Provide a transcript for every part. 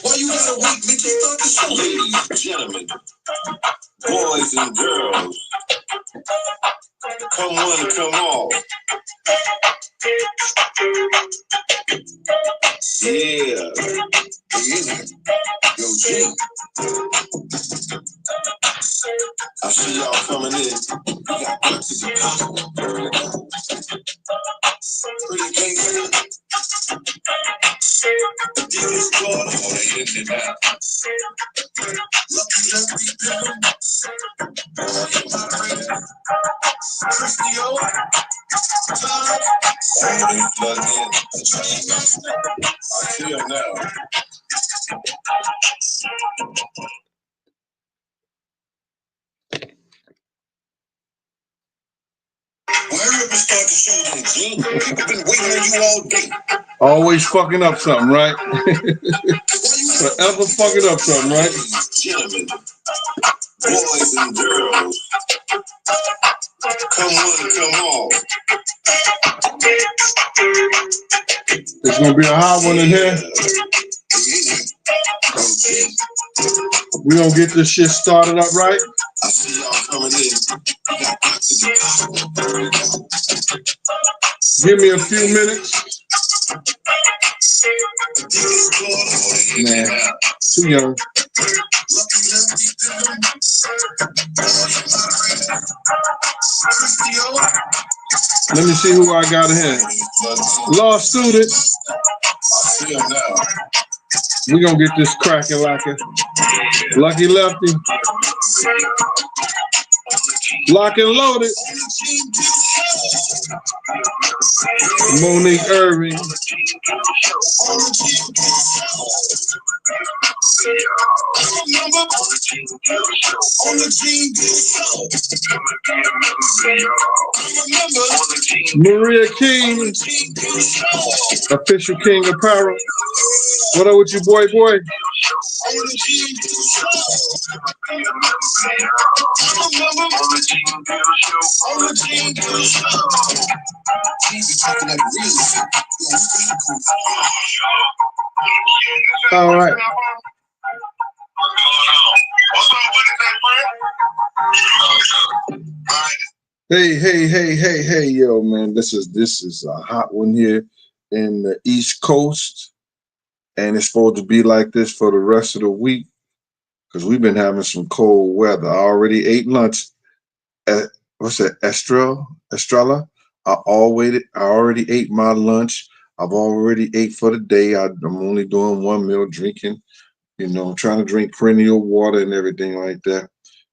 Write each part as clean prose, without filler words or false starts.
Why you gotta wait, Mickey? Start the show. Ladies and gentlemen, boys and girls, come one, come all. Yeah. Yo, G. I see y'all coming in. We got guts to get out. Pretty gang. Deepest God, all they in it now. Lucky Christio, Todd, all they flood in. I see them now. Hurry up and start the show, G. People been waiting on you all day. Always fucking up something, right? Forever fucking up something, right? Gentlemen, boys and girls, come one, come all. It's gonna be a hot one in here. We gonna get this shit started up right. I see y'all coming in. Give me a few minutes. Man, too young. Let me see who I got here. Law student. We gonna get this cracking like a Lucky Lefty. Lock and loaded. Monique Irving. Maria King, official King Apparel. What up with you, boy? All right. Hey, yo, man. This is a hot one here in the East Coast. And it's supposed to be like this for the rest of the week because we've been having some cold weather. I already ate lunch at, what's that, Estrella? I already ate my lunch. I've already ate for the day. I'm only doing one meal, drinking, I'm trying to drink perennial water and everything like that.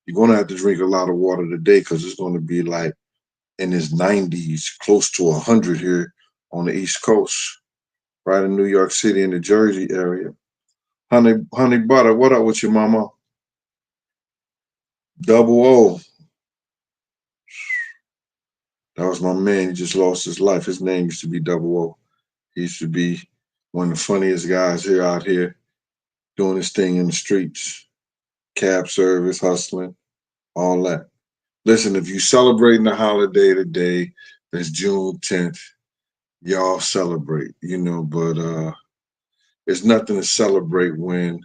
You're going to have to drink a lot of water today because it's going to be like in its 90s, close to 100 here on the East Coast. Right in New York City in the Jersey area. Honey butter, what up with your mama? Double O. That was my man. He just lost his life. His name used to be Double O. He used to be one of the funniest guys out here doing his thing in the streets. Cab service, hustling, all that. Listen, if you celebrating the holiday today, that's Juneteenth, y'all celebrate, but there's nothing to celebrate when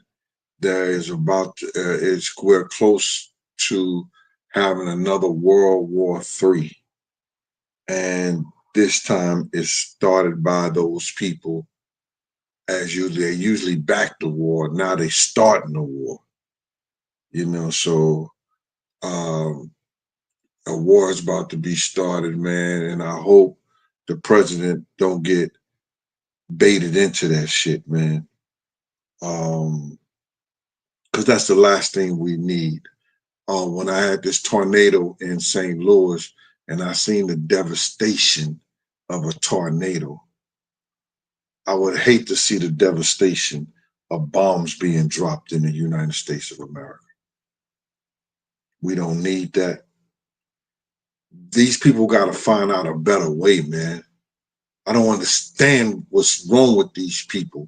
we're close to having another World War III. And this time it's started by those people they usually back the war. Now they starting the war. So a war is about to be started, man. And I hope the president don't get baited into that shit, man. Because that's the last thing we need. When I had this tornado in St. Louis and I seen the devastation of a tornado, I would hate to see the devastation of bombs being dropped in the United States of America. We don't need that. These people got to find out a better way, man. I don't understand what's wrong with these people,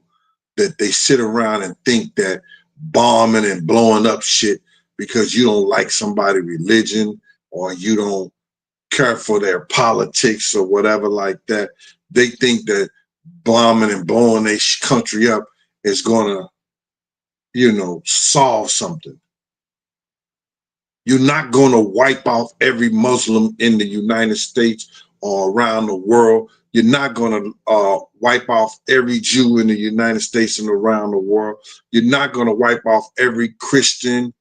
that they sit around and think that bombing and blowing up shit because you don't like somebody's religion or you don't care for their politics or whatever like that. They think that bombing and blowing their country up is gonna, solve something. You're not gonna wipe off every Muslim in the United States or around the world. You're not gonna wipe off every Jew in the United States and around the world. You're not gonna wipe off every Christian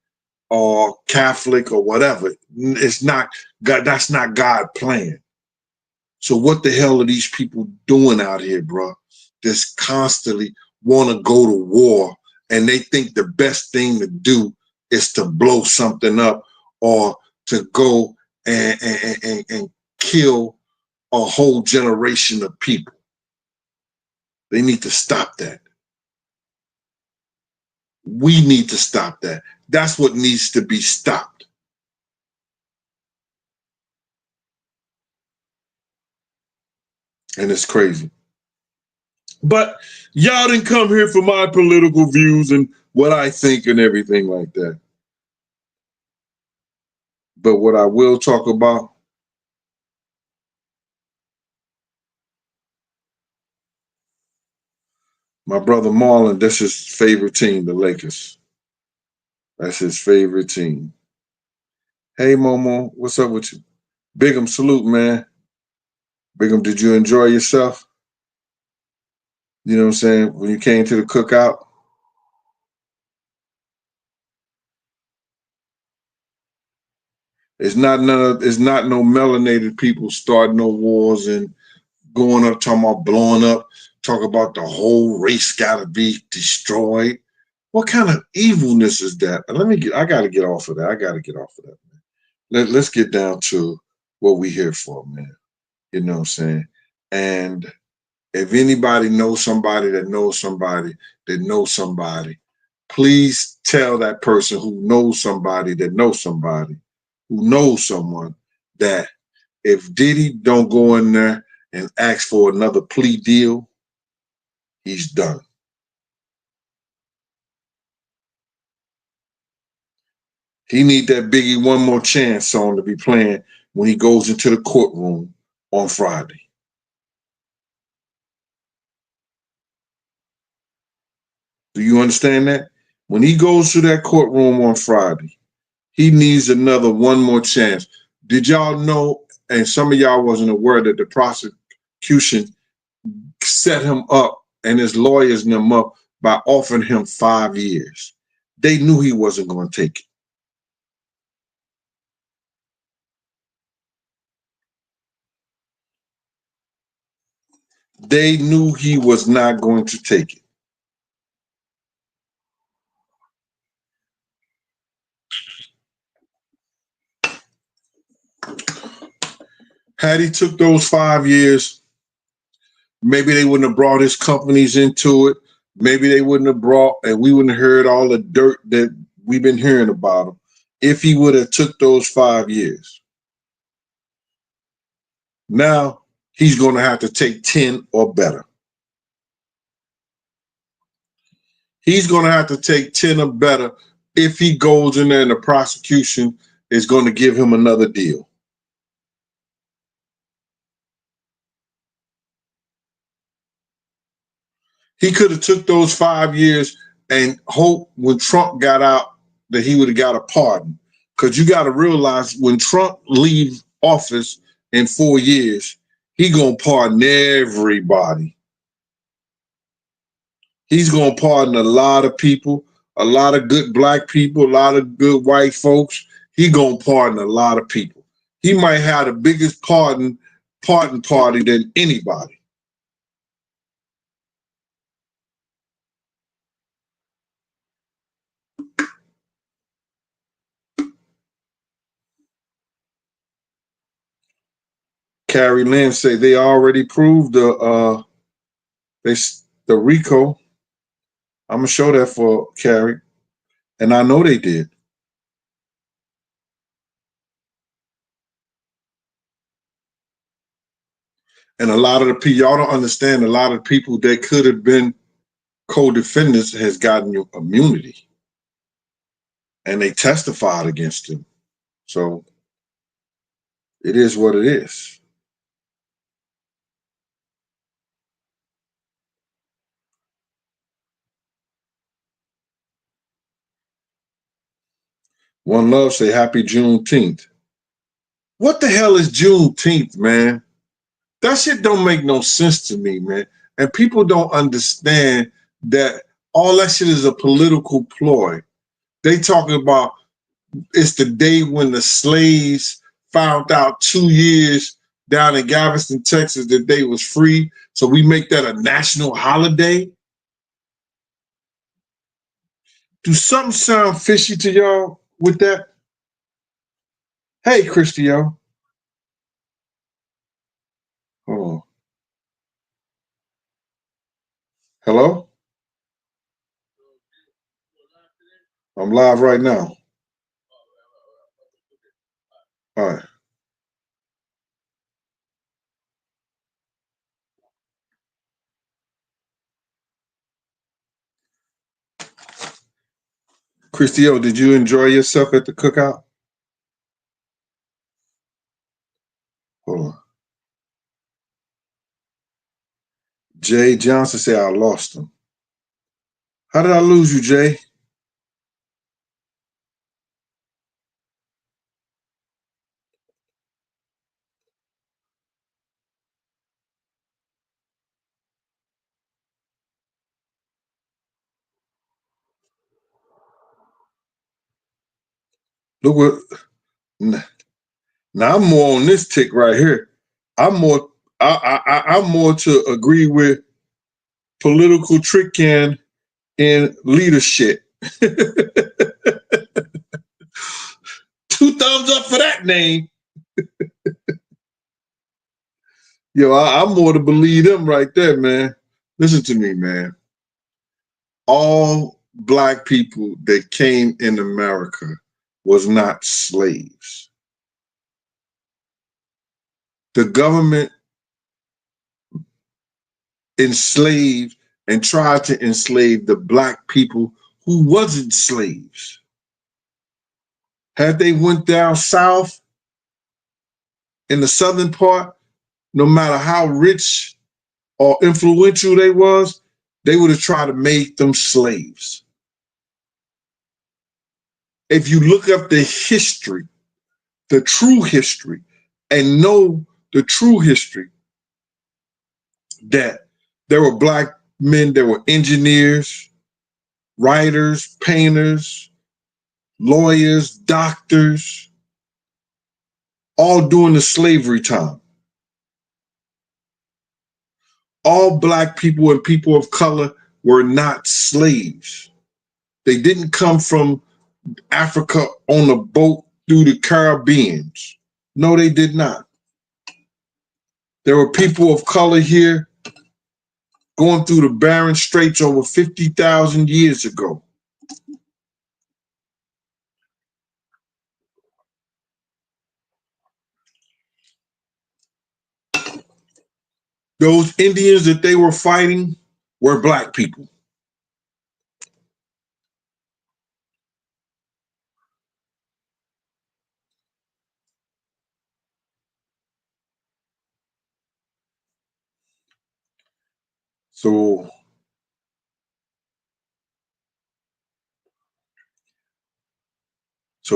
or Catholic or whatever. It's not God. That's not God's plan. So what the hell are these people doing out here, bro? Just constantly want to go to war, and they think the best thing to do is to blow something up or to go and kill a whole generation of people. They need to stop that. We need to stop that. That's what needs to be stopped. And it's crazy. But y'all didn't come here for my political views and what I think and everything like that. But what I will talk about, my brother Marlon, that's his favorite team, the Lakers. That's his favorite team. Hey, Momo, what's up with you? Big'em, salute, man. Big'em, did you enjoy yourself? You know what I'm saying? When you came to the cookout? It's not no melanated people starting no wars and going up, talking about blowing up, talk about the whole race gotta be destroyed. What kind of evilness is that? I gotta get off of that. Man. Let's get down to what we here for, man. You know what I'm saying? And if anybody knows somebody that knows somebody that knows somebody, please tell that person who knows somebody that knows somebody who knows someone that if Diddy don't go in there and ask for another plea deal, he's done. He need that Biggie One More Chance song to be playing when he goes into the courtroom on Friday. Do you understand that? When he goes to that courtroom on Friday, he needs another one more chance. Did y'all know, and some of y'all wasn't aware, that the prosecution set him up and his lawyers and them up by offering him 5 years. They knew he wasn't going to take it. They knew he was not going to take it. Had he took those 5 years, maybe they wouldn't have brought his companies into it. Maybe they wouldn't have brought, and we wouldn't have heard all the dirt that we've been hearing about him if he would have took those 5 years. Now he's going to have to take 10 or better. He's going to have to take 10 or better if he goes in there and the prosecution is going to give him another deal. He could have took those 5 years and hope when Trump got out that he would have got a pardon. Because you got to realize when Trump leaves office in 4 years, he going to pardon everybody. He's going to pardon a lot of people, a lot of good black people, a lot of good white folks. He going to pardon a lot of people. He might have the biggest pardon party than anybody. Carrie Lynn say they already proved the RICO. I'm gonna show that for Carrie, and I know they did. And a lot of the people, y'all don't understand. A lot of people that could have been co-defendants has gotten you immunity, and they testified against him. So it is what it is. One Love say happy Juneteenth. What the hell is Juneteenth, man? That shit don't make no sense to me, man. And people don't understand that all that shit is a political ploy. They talking about it's the day when the slaves found out 2 years down in Galveston, Texas, that they was free. So we make that a national holiday. Do something sound fishy to y'all with that? Hey, Christio. Hold on. Hello? I'm live right now. All right. Christio, did you enjoy yourself at the cookout? Hold on. Jay Johnson said I lost him. How did I lose you, Jay? Look what now I'm more on this tick right here. I'm more I'm more to agree with political tricking and leadership. 2 thumbs up for that name. Yo, I'm more to believe them right there, man. Listen to me, man. All black people that came in America was not slaves. The government enslaved and tried to enslave the black people who wasn't slaves. Had they went down south in the southern part, no matter how rich or influential they was, they would have tried to make them slaves. If you look up the history, the true history, and know the true history, that there were black men, there were engineers, writers, painters, lawyers, doctors, all during the slavery time. All black people and people of color were not slaves. They didn't come from Africa on a boat through the Caribbean. No, they did not. There were people of color here going through the Barren Straits over 50,000 years ago. Those Indians that they were fighting were black people. So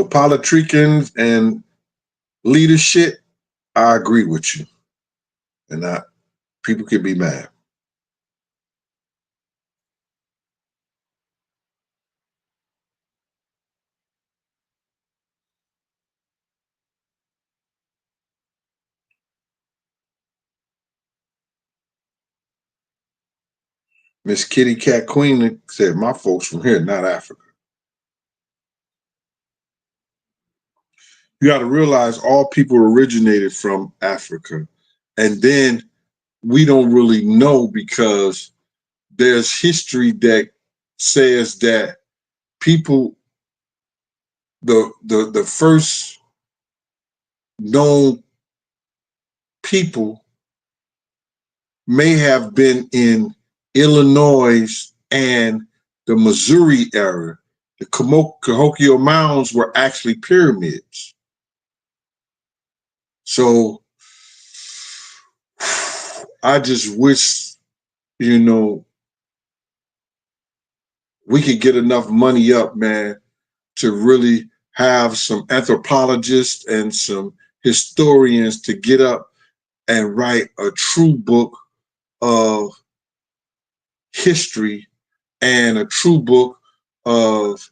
politicans and leadership, I agree with you. And people can be mad. Miss Kitty Cat Queen said, my folks from here, not Africa. You got to realize all people originated from Africa. And then we don't really know because there's history that says that people, the first known people may have been in Illinois and the Missouri area. The Cahokia Mounds were actually pyramids. So I just wish, we could get enough money up, man, to really have some anthropologists and some historians to get up and write a true book of history and a true book of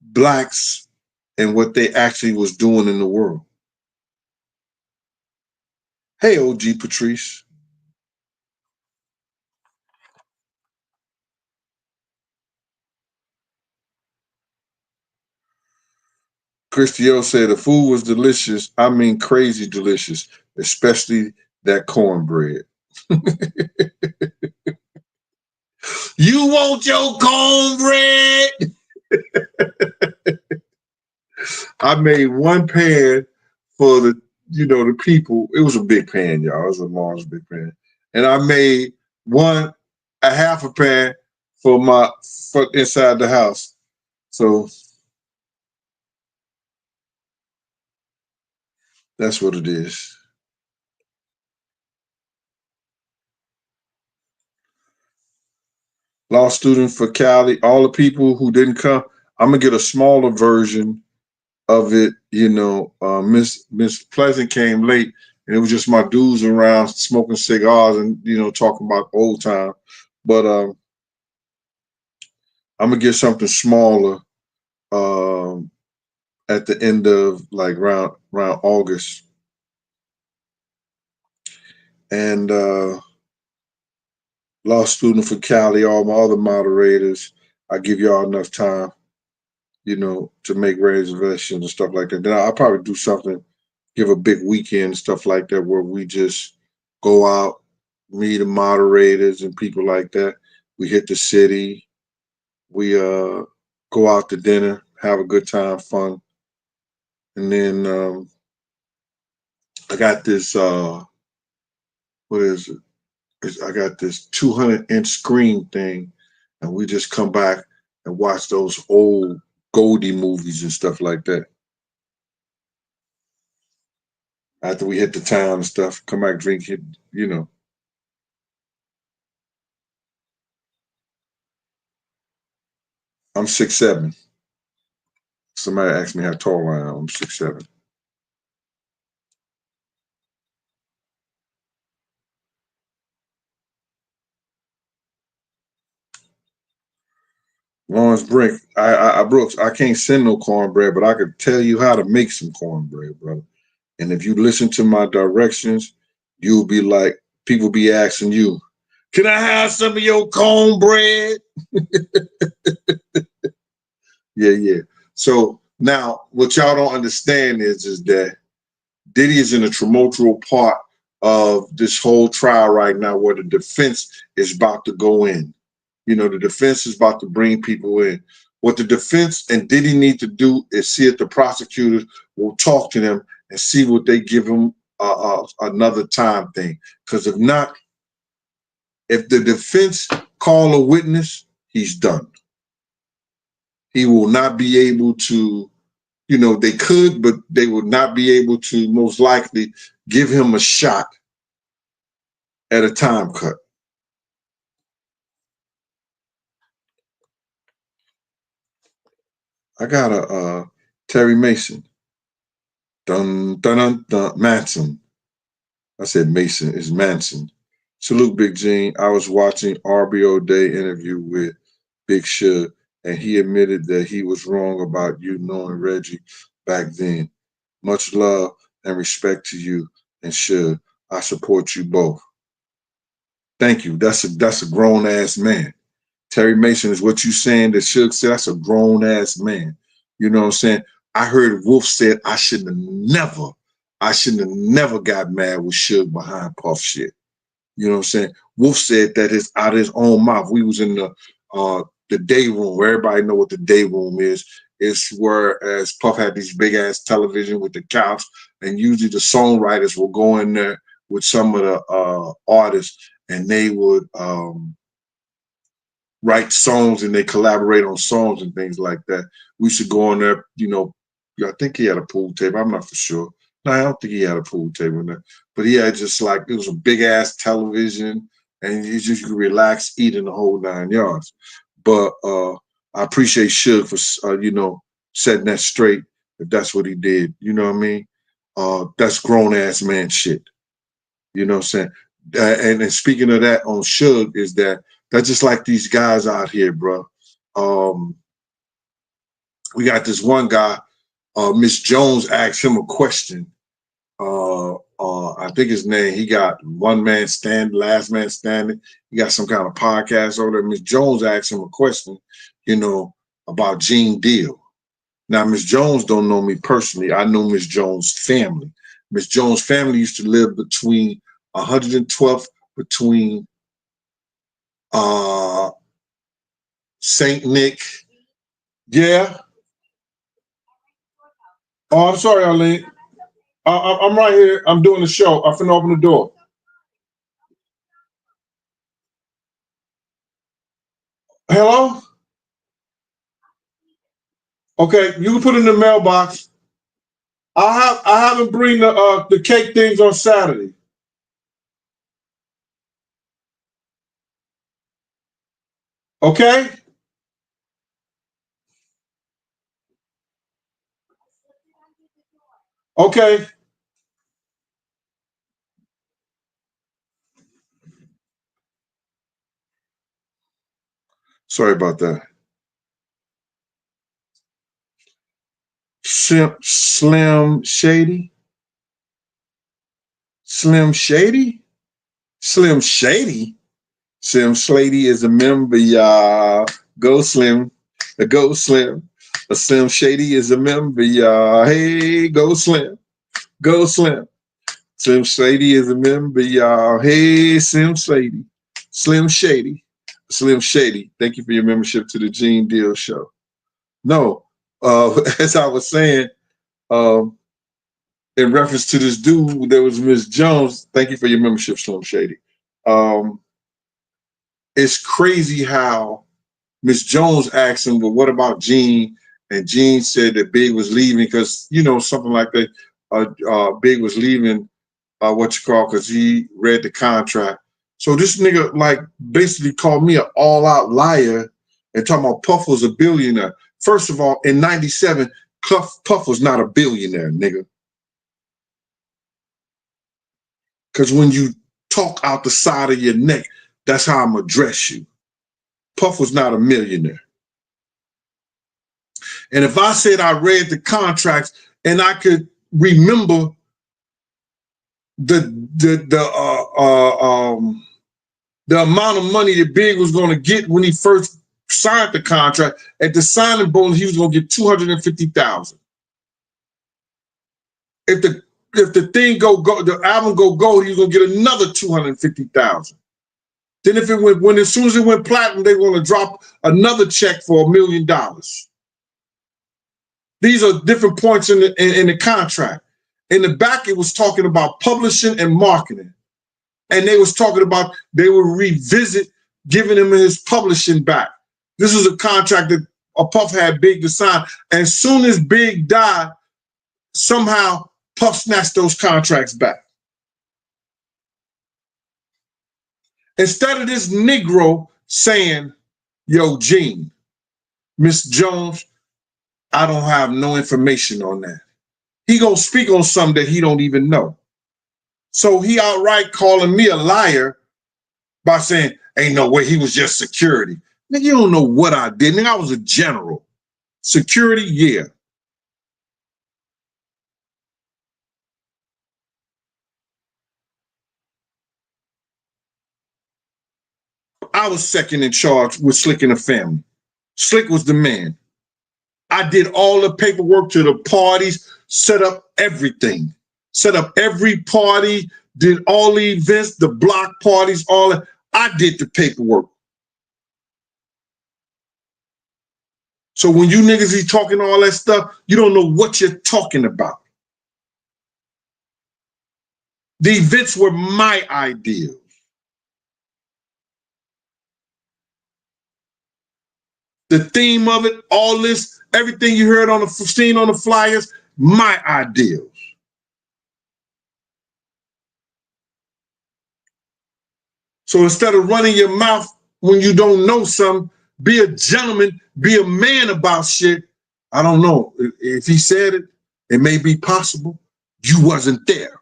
blacks and what they actually was doing in the world. Hey, OG Patrice. Christio said the food was delicious. I mean, crazy delicious, especially that cornbread. You want your cornbread? I made one pan for the people. It was a big pan, y'all. It was a large, big pan. And I made a half a pan for inside the house. So that's what it is. Law student for Cali. All the people who didn't come, I'm gonna get a smaller version of it. Miss Pleasant came late, and it was just my dudes around smoking cigars and talking about old time. But I'm gonna get something smaller at the end of like around August, and law student for Cali, all my other moderators. I give y'all enough time, to make reservations and stuff like that. Then I'll probably do something, give a big weekend, stuff like that, where we just go out, meet the moderators and people like that. We hit the city, we go out to dinner, have a good time, fun. And then I got this what is it? I got this 200-inch screen thing, and we just come back and watch those old Goldie movies and stuff like that. After we hit the town and stuff, come back, drink it, I'm 6'7". Somebody asked me how tall I am. I'm 6'7". Lawrence Brink, I Brooks, I can't send no cornbread, but I could tell you how to make some cornbread, brother. And if you listen to my directions, you'll be like, people be asking you, can I have some of your cornbread? Yeah. So now what y'all don't understand is that Diddy is in a tumultural part of this whole trial right now where the defense is about to go in. The defense is about to bring people in. What the defense and Diddy need to do is see if the prosecutors will talk to them and see what they give him another time thing. Because if not, if the defense call a witness, he's done. He will not be able to, they could, but they would not be able to most likely give him a shot at a time cut. I got a Terry Mason. Dun, dun, dun, dun, Manson. I said Mason, it's Manson. Salute, Big Gene. I was watching RBO Day interview with Big Suge, and he admitted that he was wrong about you knowing Reggie back then. Much love and respect to you and Suge. I support you both. Thank you. That's a grown ass man. Terry Mason is what you saying that Suge said. That's a grown ass man. You know what I'm saying? I heard Wolf said I shouldn't have never got mad with Suge behind Puff shit. You know what I'm saying? Wolf said that it's out of his own mouth. We was in the day room where everybody know what the day room is. It's where as Puff had these big ass television with the couch, and usually the songwriters will go in there with some of the artists, and they would write songs and they collaborate on songs and things like that. We should go on there, I think he had a pool table. I'm not for sure. No, I don't think he had a pool table in there. But he had just like, it was a big ass television and you just could relax, eat in the whole 9 yards. But I appreciate Suge for, setting that straight. if that's what he did. You know what I mean? That's grown ass man shit. You know what I'm saying? And speaking of that on Suge is that's just like these guys out here, bro. We got this one guy, Miss Jones asked him a question. I think his name, he got One Man Stand, Last Man Standing. He got some kind of podcast over there. Miss Jones asked him a question, about Gene Deal. Now, Miss Jones don't know me personally. I know Miss Jones' family. Miss Jones' family used to live between 112th, between St. Nick. Yeah. Oh, I'm sorry, Arlene. I'm right here. I'm doing the show. I'm finna open the door. Hello? Okay, you can put it in the mailbox. I haven't bring the cake things on Saturday. Okay? Okay. Sorry about that. Slim Shady? Slim Shady? Slim Shady? Slim Shady is a member, y'all. Go Slim. Go Slim. A Slim Shady is a member, y'all. Hey, go Slim. Go Slim. Slim Shady is a member, y'all. Hey, Slim Shady. Slim Shady. Slim Shady. Thank you for your membership to the Gene Deal Show. No, as I was saying, in reference to this dude, there was Miss Jones. Thank you for your membership, Slim Shady. It's crazy how Miss Jones asked him, well, what about Gene? And Gene said that Big was leaving because, something like that. Big was leaving, because he read the contract. So this nigga, basically called me an all-out liar and talking about Puff was a billionaire. First of all, in 97, Puff was not a billionaire, nigga. Because when you talk out the side of your neck, that's how I'm going to address you. Puff was not a millionaire. And if I said I read the contracts and I could remember the amount of money that Big was going to get when he first signed the contract, at the signing bonus, he was going to get $250,000. If the thing the album go gold, he was going to get another $250,000. Then if it went, as soon as it went platinum, they were going to drop another check for $1 million. These are different points in the contract. In the back, it was talking about publishing and marketing. And they was talking about they would revisit giving him his publishing back. This is a contract that Puff had Big to sign. And as soon as Big died, somehow Puff snatched those contracts back. Instead of this Negro saying, yo, Gene, Miss Jones, I don't have no information on that. He gonna speak on something that he don't even know. So he outright calling me a liar by saying, ain't no way, he was just security. Nigga, you don't know what I did. Nigga, I was a general. Security, yeah. I was second in charge with Slick and the family. Slick was the man. I did all the paperwork to the parties, set up everything. Set up every party, did all the events, the block parties, all that. I did the paperwork. So when you niggas be talking all that stuff, you don't know what you're talking about. The events were my idea. The theme of it, all this, everything you heard seen on the flyers, my ideas. So instead of running your mouth when you don't know something, be a gentleman, be a man about shit, I don't know. If he said it, it may be possible. You wasn't there.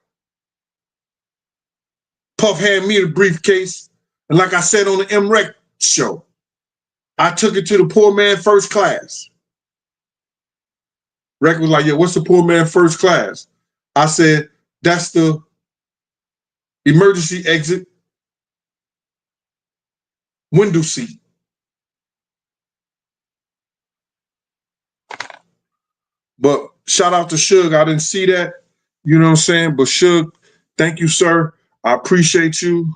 Puff handed me the briefcase, and like I said on the MREC show, I took it to the poor man first class. Rec was like, yeah, what's the poor man first class? I said, that's the emergency exit window seat. But shout out to Suge. I didn't see that. You know what I'm saying? But Suge, thank you, sir. I appreciate you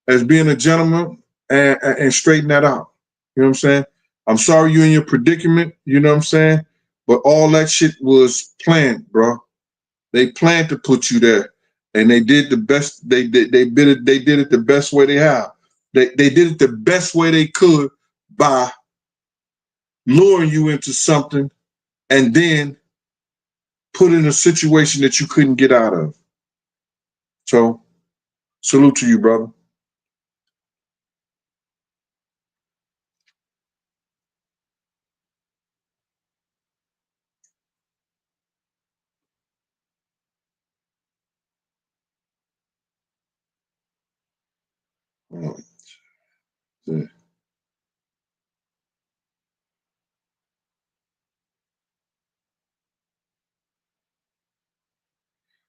as being a gentleman and straighten that out. You know what I'm saying? I'm sorry you're in your predicament. You know what I'm saying? But all that shit was planned, bro. They planned to put you there, and they did the best. They did it the best way they have. They did it the best way they could by luring you into something and then put in a situation that you couldn't get out of. So, salute to you, brother. Yeah.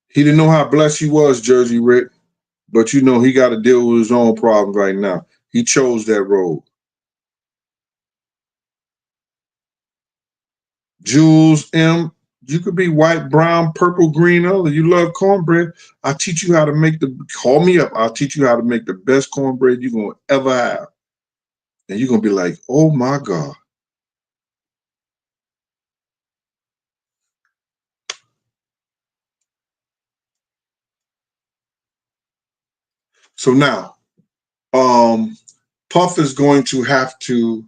He didn't know how blessed he was, Jersey Rick, but you know he got to deal with his own problems right now. He chose that road. Jules M., you could be white, brown, purple, green, other. You love cornbread. I'll teach you how to make call me up. I'll teach you how to make the best cornbread you're going to ever have. And you're going to be like, oh my God. So now, Puff is going to have to,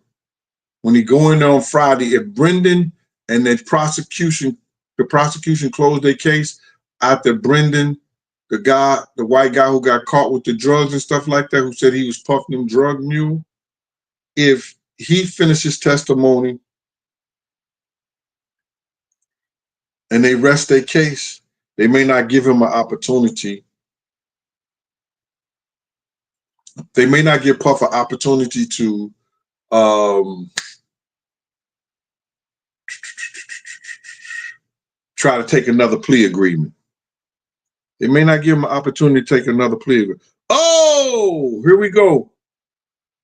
when he go in there on Friday, if Brendan and the prosecution closed their case after Brendan, the white guy who got caught with the drugs and stuff like that, who said he was puffing them drug mule, if he finishes testimony and they rest their case, they may not give him an opportunity. They may not give Puff an opportunity to try to take another plea agreement. They may not give him an opportunity to take another plea agreement. Oh, here we go.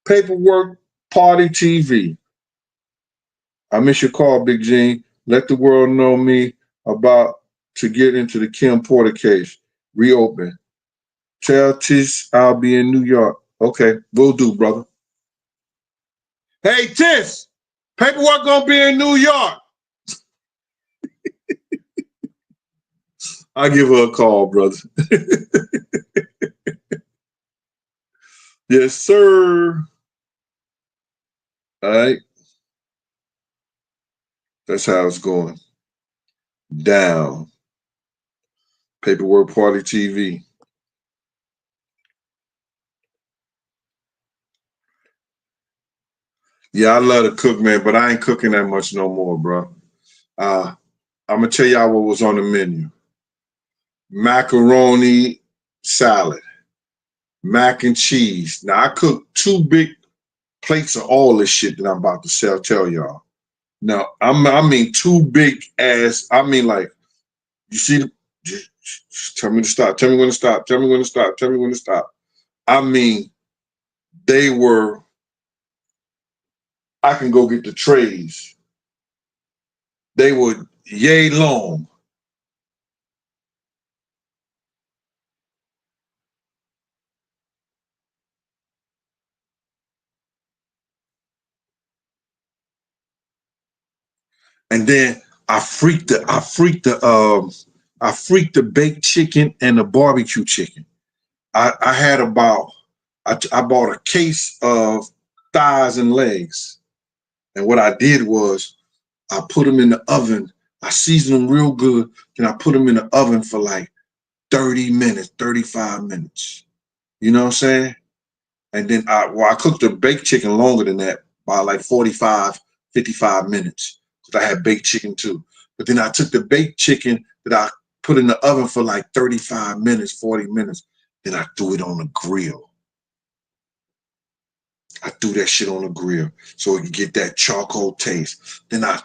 Paperwork Party TV. I miss your call, Big Gene. Let the world know me about to get into the Kim Porter case. Reopen. Tell Tish I'll be in New York. Okay, will do, brother. Hey, Tish, paperwork gonna be in New York. I'll give her a call, brother. Yes, sir. All right. That's how it's going. Down. Paperwork Party TV. Yeah, I love to cook, man, but I ain't cooking that much no more, bro. I'm gonna tell y'all what was on the menu. Macaroni salad, mac and cheese. Now I cooked 2 big plates of all this shit that I'm about to tell y'all. Now I mean 2 big ass. I mean like, you see, tell me to stop. Tell me when to stop. Tell me when to stop. Tell me when to stop. I mean, they were. I can go get the trays. They were yay long. And then I freaked the baked chicken and the barbecue chicken. I had about I bought a case of thighs and legs. And what I did was I put them in the oven. I seasoned them real good. Then I put them in the oven for like 30 minutes, 35 minutes. You know what I'm saying? And then I cooked the baked chicken longer than that by like 45, 55 minutes. But I had baked chicken too. But then I took the baked chicken that I put in the oven for like 35 minutes, 40 minutes. Then I threw it on the grill. I threw that shit on the grill so it could get that charcoal taste. Then I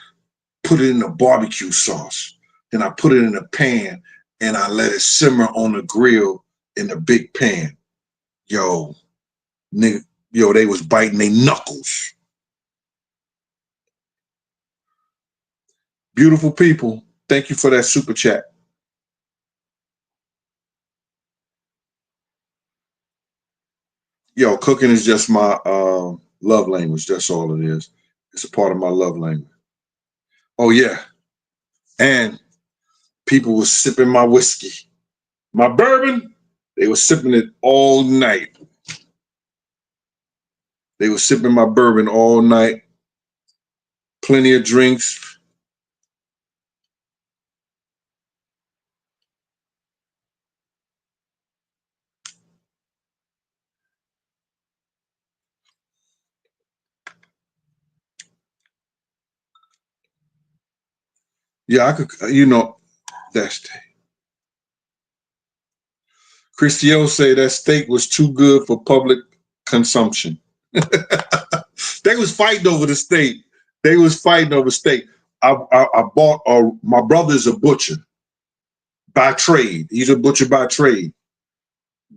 put it in the barbecue sauce. Then I put it in a pan and I let it simmer on the grill in the big pan. Yo, nigga, yo, they was biting their knuckles. Beautiful people, thank you for that super chat. Yo, cooking is just my love language. That's all it is. It's a part of my love language. Oh, yeah. And people were sipping my whiskey. My bourbon, they were sipping it all night. They were sipping my bourbon all night. Plenty of drinks. Yeah, I could, that steak. Christiel say that steak was too good for public consumption. They was fighting over the steak. They was fighting over steak. I bought, my brother's a butcher by trade. He's a butcher by trade.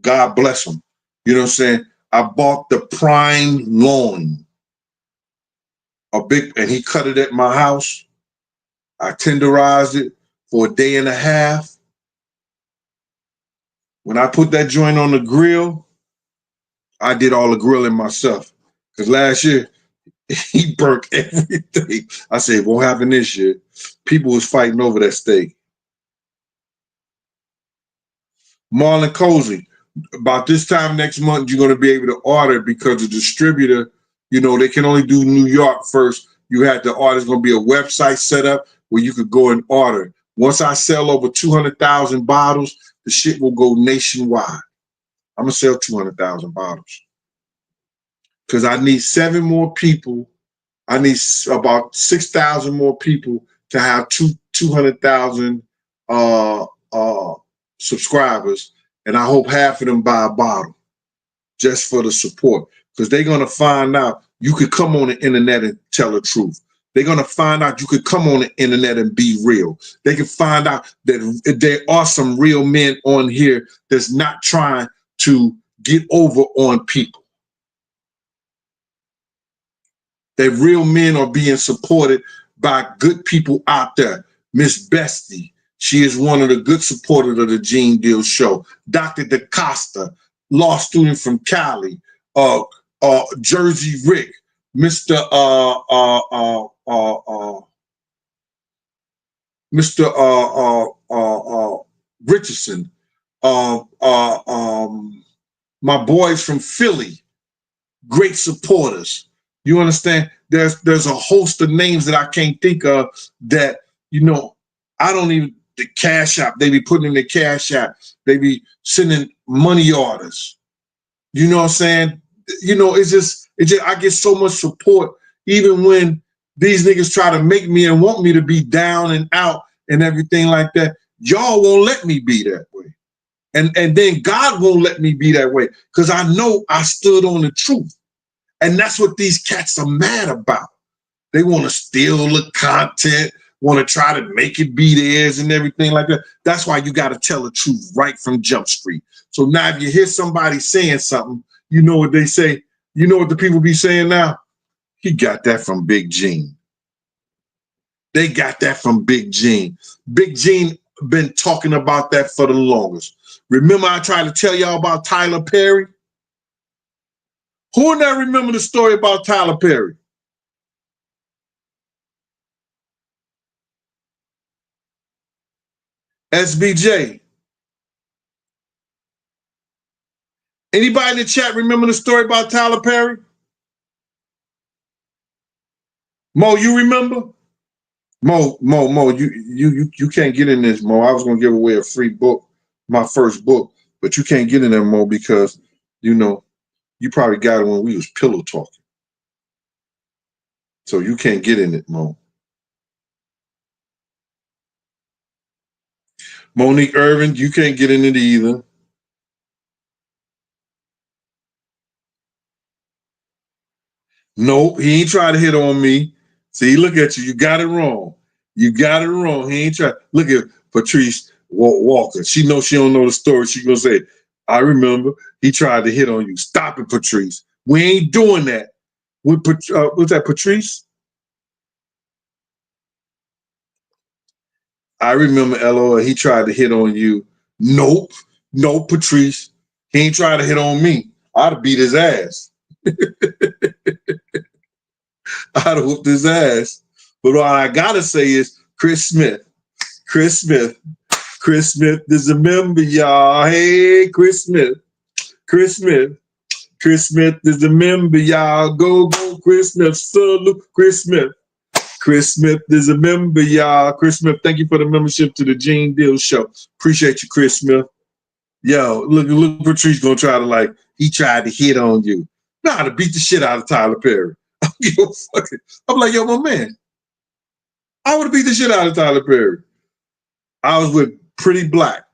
God bless him. You know what I'm saying? I bought the prime loin, and he cut it at my house. I tenderized it for a day and a half. When I put that joint on the grill, I did all the grilling myself. Because last year, he burnt everything. I said, it won't happen this year. People was fighting over that steak. Marlon Cozy, about this time next month, you're going to be able to order because the distributor, they can only do New York first. You had to order. There's going to be a website set up where you could go and order. Once I sell over 200,000 bottles, the shit will go nationwide. I'm going to sell 200,000 bottles because I need 7 more people. I need about 6,000 more people to have 200,000 subscribers, and I hope half of them buy a bottle just for the support, because they're going to find out you could come on the internet and tell the truth. They're going to find out you could come on the internet and be real. They can find out that there are some real men on here that's not trying to get over on people. That real men are being supported by good people out there. Miss Bestie, she is one of the good supporters of the Gene Deal Show. Dr. DaCosta, law student from Cali. Jersey Rick, Mr. Richardson. My boys from Philly, great supporters. You understand? There's a host of names that I can't think of that, I don't even, the Cash App, they be putting in the Cash App. They be sending money orders. You know what I'm saying? It's just, I get so much support, even when these niggas try to make me and want me to be down and out and everything like that. Y'all won't let me be that way. And then God won't let me be that way, because I know I stood on the truth. And that's what these cats are mad about. They want to steal the content, want to try to make it be theirs and everything like that. That's why you got to tell the truth right from Jump Street. So now if you hear somebody saying something, you know what they say. You know what the people be saying now? He got that from Big Gene. They got that from Big Gene. Big Gene been talking about that for the longest. Remember I tried to tell y'all about Tyler Perry? Who now remember the story about Tyler Perry? SBJ. Anybody in the chat remember the story about Tyler Perry? Mo, you remember? Mo, you can't get in this, Mo. I was gonna give away a free book, my first book, but you can't get in there, Mo, because you probably got it when we was pillow talking. So you can't get in it, Mo. Monique Irvin, you can't get in it either. Nope, he ain't trying to hit on me. See, look at you. You got it wrong. You got it wrong. He ain't trying. Look at Patrice Walker. She knows she don't know the story. She gonna say, I remember he tried to hit on you. Stop it, Patrice. We ain't doing that. What's that, Patrice? I remember, LOL, he tried to hit on you. Nope. Nope, Patrice. He ain't trying to hit on me. I'd have beat his ass. I'd have whooped his ass. But all I gotta say is Chris Smith. Chris Smith. Chris Smith is a member, y'all. Hey, Chris Smith. Chris Smith. Chris Smith is a member, y'all. Go, go, Chris Smith. Salute, Chris Smith. Chris Smith is a member, y'all. Chris Smith, thank you for the membership to the Gene Deal Show. Appreciate you, Chris Smith. Yo, look, Patrice gonna try to he tried to hit on you. Nah, to beat the shit out of Tyler Perry. I'm like, yo, my man. I would have beat the shit out of Tyler Perry. I was with Pretty Black.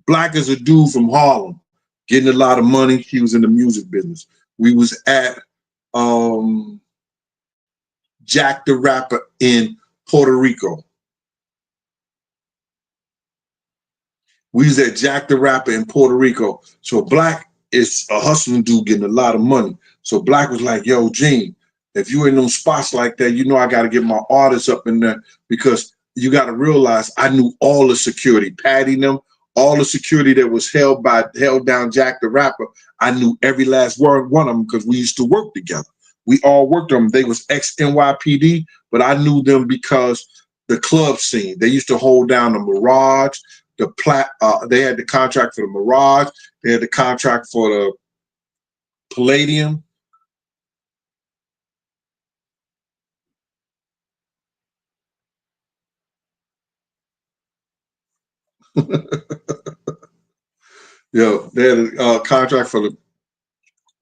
Black is a dude from Harlem, getting a lot of money. He was in the music business. We was at Jack the Rapper in Puerto Rico. We was at Jack the Rapper in Puerto Rico. So Black is a hustling dude getting a lot of money. So Black was like, yo, Gene, if you in those spots like that, you know I got to get my artists up in there because you got to realize I knew all the security, Patty them, all the security that was held down Jack the Rapper. I knew every last one of them because we used to work together. We all worked on them. They was ex-NYPD, but I knew them because the club scene. They used to hold down the Mirage, they had the contract for the Mirage. They had the contract for the Palladium. Yo, they had a contract for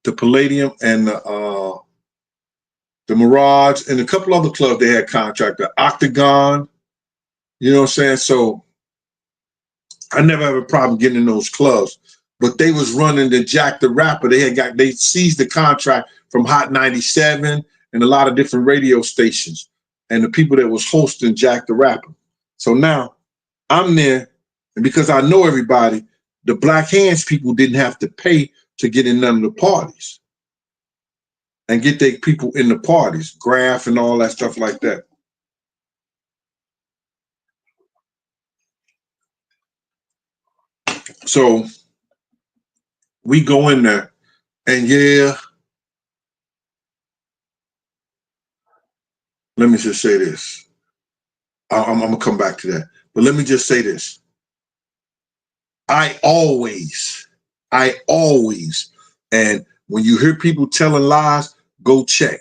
the Palladium and the Mirage and a couple other clubs. They had contract, the Octagon. You know what I'm saying? So I never have a problem getting in those clubs. But they was running the Jack the Rapper. They seized the contract from Hot 97 and a lot of different radio stations and the people that was hosting Jack the Rapper. So now I'm there, and because I know everybody, the Black Hands people didn't have to pay to get in none of the parties and get their people in the parties, Graph and all that stuff like that. So we go in there, and yeah, let me just say this. I'm gonna come back to that, but let me just say this. I always, and when you hear people telling lies, go check.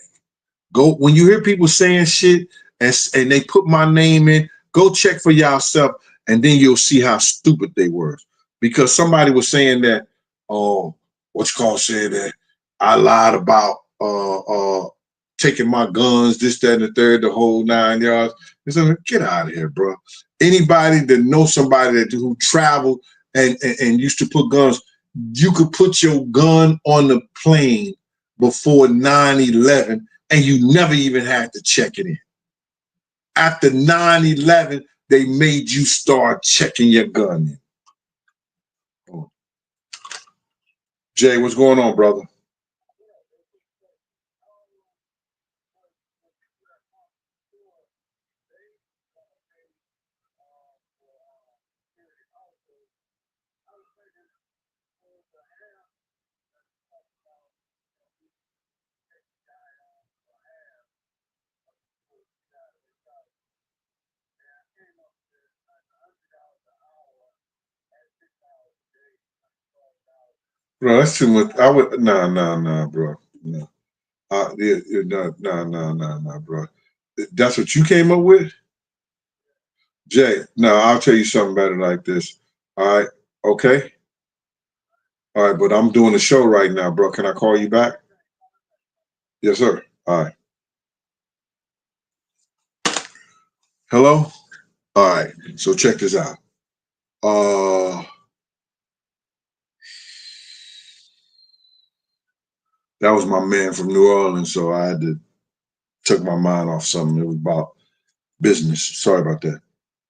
Go when you hear people saying shit and they put my name in, go check for yourself, and then you'll see how stupid they were. Because somebody was saying that, saying that I lied about taking my guns, this, that, and the third, the whole 9 yards. So get out of here, bro. Anybody that knows somebody who traveled and used to put guns, you could put your gun on the plane before 9/11 and you never even had to check it in. After 9/11, they made you start checking your gun in. Jay, what's going on, brother? Bro, that's too much. I would nah, bro. No. Nah, bro. That's what you came up with? Jay, no, I'll tell you something better like this. All right, okay? All right, but I'm doing a show right now, bro. Can I call you back? Yes, sir. All right. Hello? All right. So check this out. That was my man from New Orleans, so I had to took my mind off something. It was about business. Sorry about that.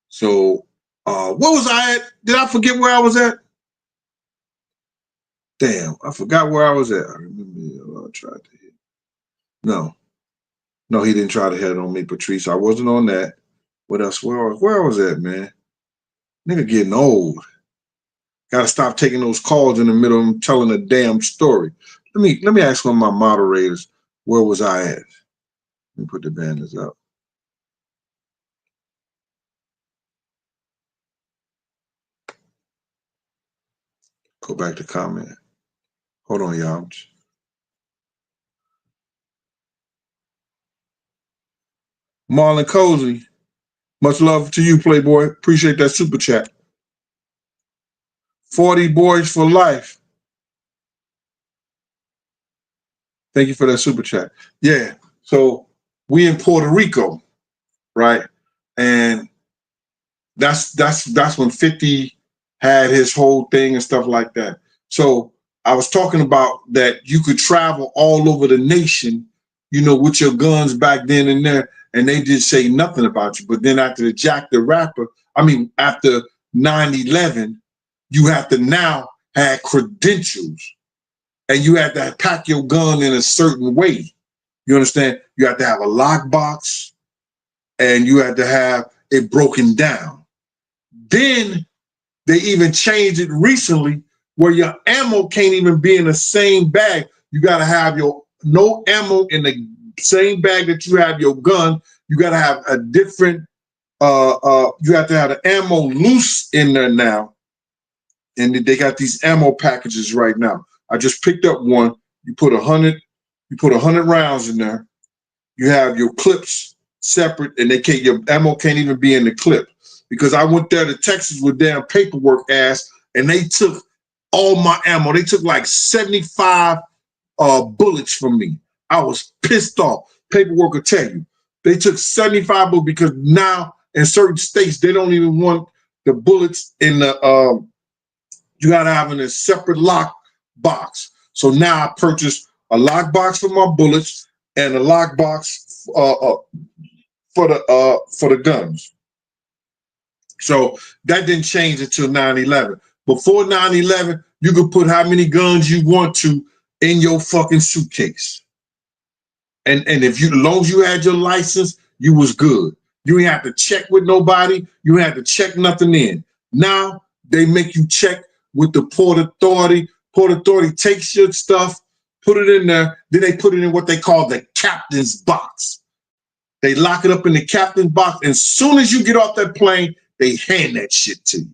So, what was I at? Did I forget where I was at? Damn, I forgot where I was at. I remember I tried to hit. No, he didn't try to hit on me, Patrice. I wasn't on that. What else? Where I was at, man? Nigga getting old. Gotta stop taking those calls in the middle of them telling a damn story. Let me ask one of my moderators, where was I at? Let me put the banners up. Go back to comment. Hold on, y'all. Marlon Cozy, much love to you, Playboy. Appreciate that super chat. 40 boys for life. Thank you for that super chat. Yeah, so we in Puerto Rico, right? And that's when 50 had his whole thing and stuff like that. So I was talking about that you could travel all over the nation, with your guns back then and there, and they did say nothing about you. But then after the Jack the Rapper, after 9/11, you have to now have credentials, and you have to pack your gun in a certain way. You understand? You have to have a lockbox, and you have to have it broken down. Then they even changed it recently where your ammo can't even be in the same bag. You got to have no ammo in the same bag that you have your gun. You got to have a different, you have to have the ammo loose in there now. And they got these ammo packages right now. I just picked up one. You put 100 rounds in there. You have your clips separate, and your ammo can't even be in the clip. Because I went there to Texas with damn paperwork ass, and they took all my ammo. They took like 75 bullets from me. I was pissed off. Paperwork will tell you. They took 75 bullets because now in certain states, they don't even want the bullets in the, you got to have in a separate lock box. So now I purchased a lock box for my bullets and a lock box for the guns. So that didn't change until 9/11. Before 9/11, you could put how many guns you want to in your fucking suitcase. And as long as you had your license, you was good. You ain't have to check with nobody. You ain't have to check nothing in. Now they make you check with the Port Authority. Port Authority takes your stuff, put it in there. Then they put it in what they call the captain's box. They lock it up in the captain's box. And as soon as you get off that plane, they hand that shit to you.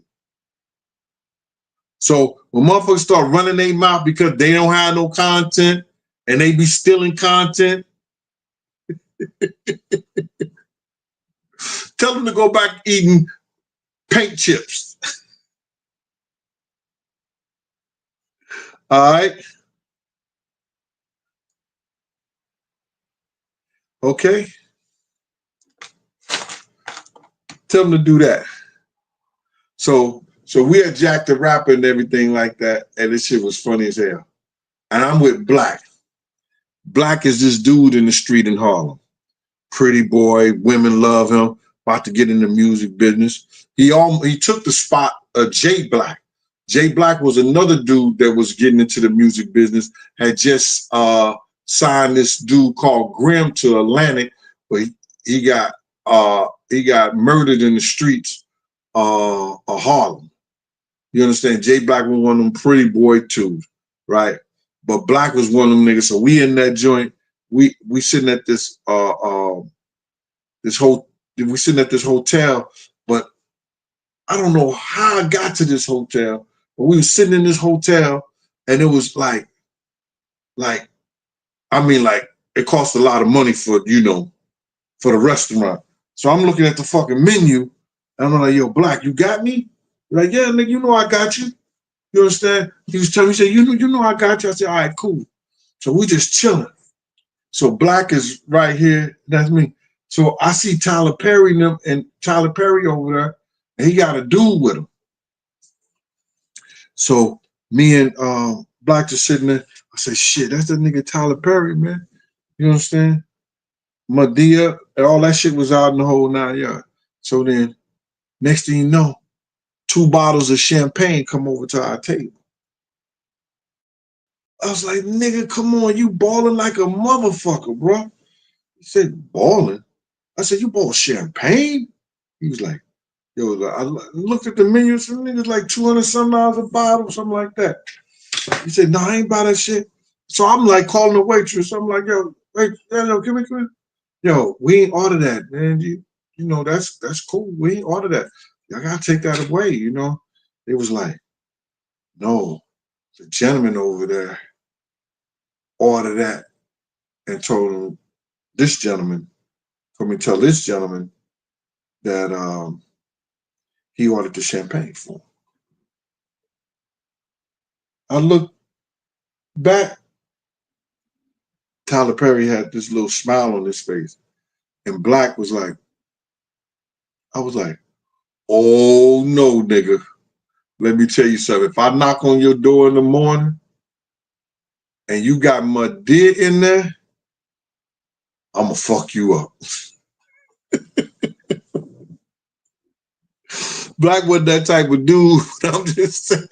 So when motherfuckers start running their mouth because they don't have no content and they be stealing content, tell them to go back eating paint chips. All right. Okay. Tell them to do that. So we had Jack the Rapper and everything like that, and this shit was funny as hell. And I'm with Black. Black is this dude in the street in Harlem. Pretty boy, women love him, about to get in the music business. He took the spot of Jay Black. Jay Black was another dude that was getting into the music business, had just signed this dude called Grimm to Atlantic, but he got murdered in the streets of Harlem. You understand? Jay Black was one of them pretty boy too, right? But Black was one of them niggas. So we in that joint. We sitting at this we sitting at this hotel, but I don't know how I got to this hotel. But we were sitting in this hotel, and it was like it cost a lot of money for for the restaurant. So I'm looking at the fucking menu, and I'm like, yo, Black, you got me? Like, yeah, nigga, you know I got you. You understand? He was telling me, he said, you know I got you. I said, all right, cool. So we just chilling. So Black is right here. That's me. So I see Tyler Perry over there, and he got a dude with him. So me and Black just sitting there. I said, shit, that's the nigga Tyler Perry, man. You understand? Madea and all that shit was out in the whole 9 yards. So then next thing you know, 2 bottles of champagne come over to our table. I was like, nigga, come on, you balling like a motherfucker, bro. He said, balling? I said, you bought champagne? He was like, yo, I looked at the menu, some niggas like 200 some dollars a bottle, something like that. He said, no, I ain't buy that shit. So I'm like calling the waitress. I'm like, yo, wait, yo, come here. Yo, we ain't order that, man. You know, that's cool. We ain't order that. Y'all gotta take that away, you know. It was like, no, the gentleman over there ordered that and told him, this gentleman, told me to tell this gentleman that he ordered the champagne for him. I looked back, Tyler Perry had this little smile on his face. And Black was like, I was like, oh no, nigga. Let me tell you something. If I knock on your door in the morning and you got Madea in there, I'ma fuck you up. Black wasn't that type of dude. I'm just saying.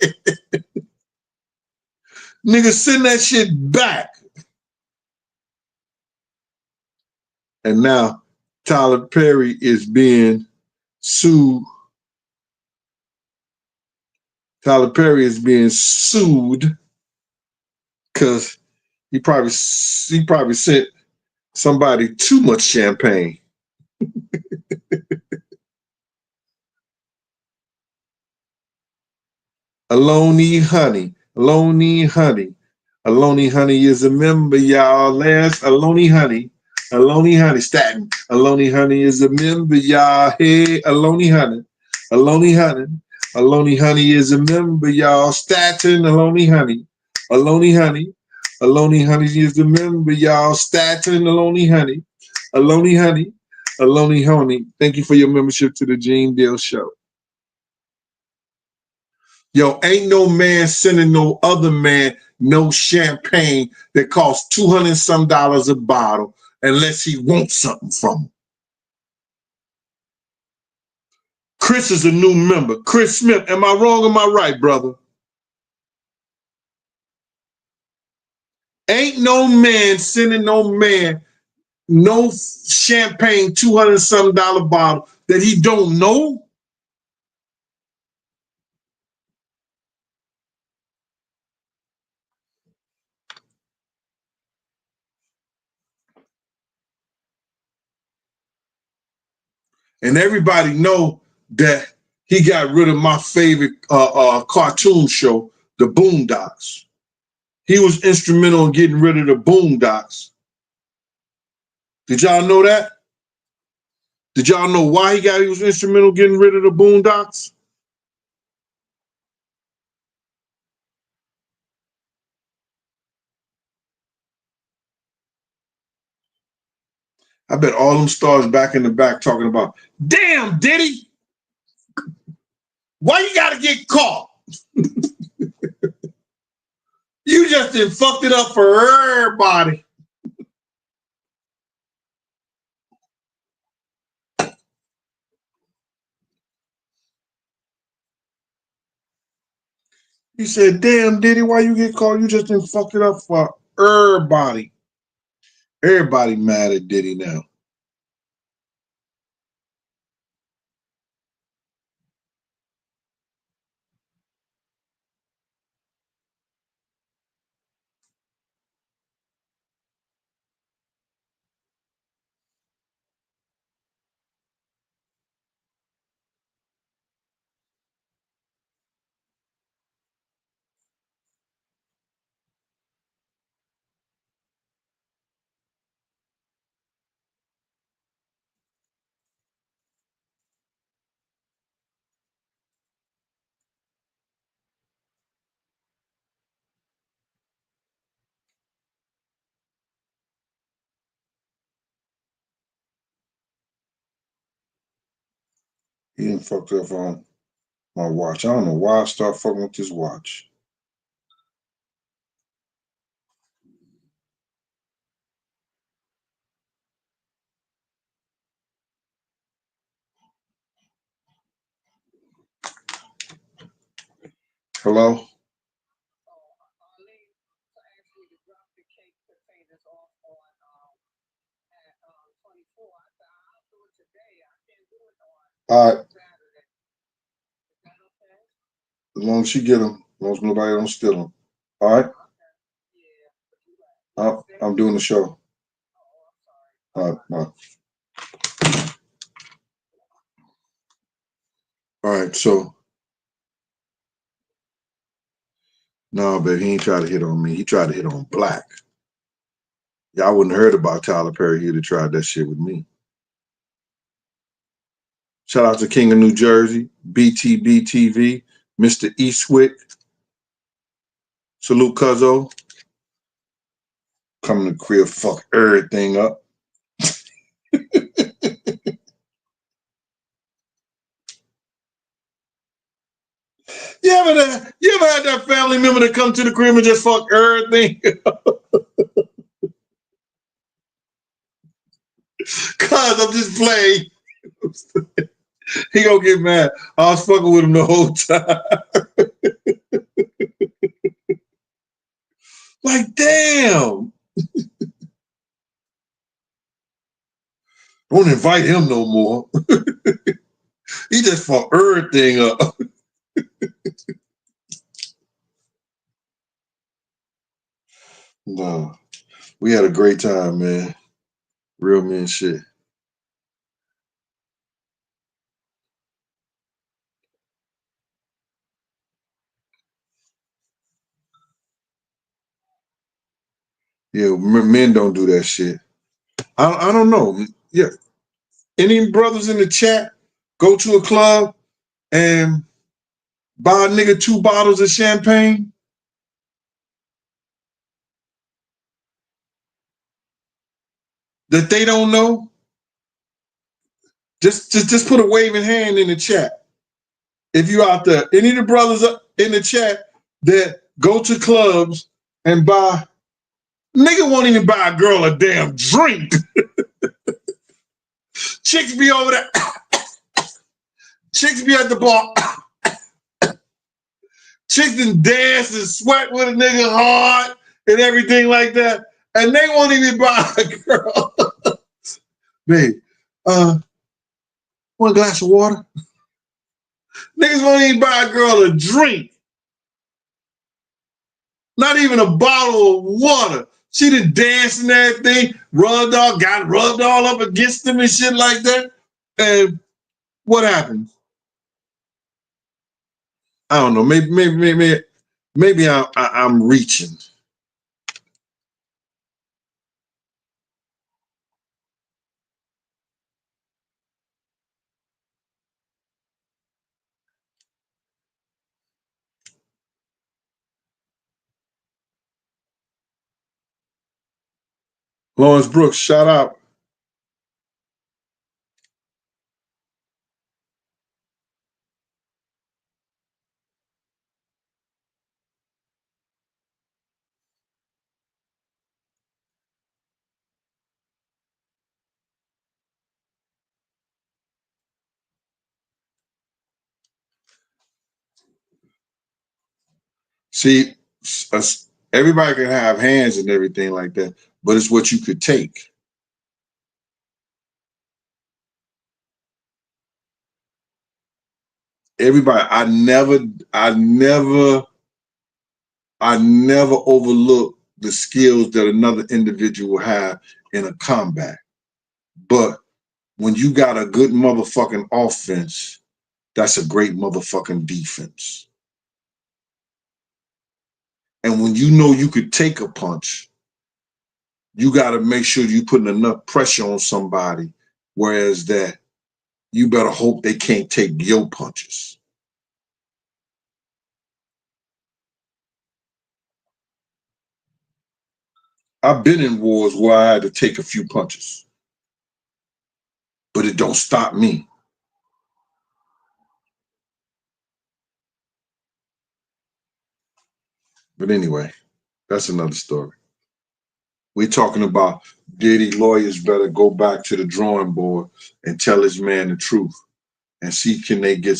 Nigga, send that shit back. And now Tyler Perry is being sued. Tyler Perry is being sued because he probably sent somebody too much champagne. Aloni Honey. Aloni Honey. Aloni Honey is a member, y'all. Last Aloni Honey. Aloni Honey. Staten. Aloni Honey is a member, y'all. Hey, Aloni Honey. Aloni Honey. Aloni Honey is a member, y'all. Staten. Aloni Honey. Aloni Honey. Aloni Honey is a member, y'all. Staten. Aloni Honey. Aloni Honey. Aloni Honey. Thank you for your membership to the Gene Deal Show. Yo, ain't no man sending no other man no champagne that costs 200 some dollars a bottle unless he wants something from him. Chris is a new member. Chris Smith, am I wrong or am I right, brother? Ain't no man sending no man no champagne 200 some dollar bottle that he don't know. And everybody know that he got rid of my favorite cartoon show, The Boondocks. He was instrumental in getting rid of the Boondocks. Did y'all know that? Did y'all know why he was instrumental in getting rid of the Boondocks? I bet all them stars back in the back talking about, damn, Diddy, why you gotta get caught? You just done fucked it up for everybody. He said, damn, Diddy, why you get caught? You just done fucked it up for everybody. Everybody mad at Diddy now. He done fucked up on. My watch. I don't know why I start fucking with this watch. Hello? All right. As long as she get them. As long as nobody don't steal them. All right? I'm doing the show. All right. All right. So, no, but he ain't try to hit on me. He tried to hit on Black. Y'all wouldn't have heard about Tyler Perry. He'd have tried that shit with me. Shout out to King of New Jersey, BTB TV, Mr. Eastwick. Salute Cuzzo. Coming to crib, fuck everything up. You ever had that family member that come to the crib and just fuck everything? Cuz I'm just playing. He gonna get mad. I was fucking with him the whole time. Like, damn. Don't invite him no more. He just fucked everything up. No. We had a great time, man. Real man shit. Yeah, men don't do that shit. I don't know. Yeah. Any brothers in the chat go to a club and buy a nigga 2 bottles of champagne? That they don't know? Just put a waving hand in the chat. If you out there, any of the brothers in the chat that go to clubs and buy, nigga won't even buy a girl a damn drink. Chicks be over there. Chicks be at the bar. Chicks can dance and sweat with a nigga hard and everything like that. And they won't even buy a girl. Babe, want a glass of water? Niggas won't even buy a girl a drink. Not even a bottle of water. She done danced and everything, got rubbed all up against them and shit like that. And what happens? I don't know. Maybe I'm reaching. Lawrence Brooks, shout out. See, everybody can have hands and everything like that, but it's what you could take. Everybody, I never overlook the skills that another individual have in a combat. But when you got a good motherfucking offense, that's a great motherfucking defense. And when you know you could take a punch, you got to make sure you're putting enough pressure on somebody, whereas that you better hope they can't take your punches. I've been in wars where I had to take a few punches, but it don't stop me. But anyway, that's another story. We're talking about Diddy lawyers better go back to the drawing board and tell his man the truth and see can they get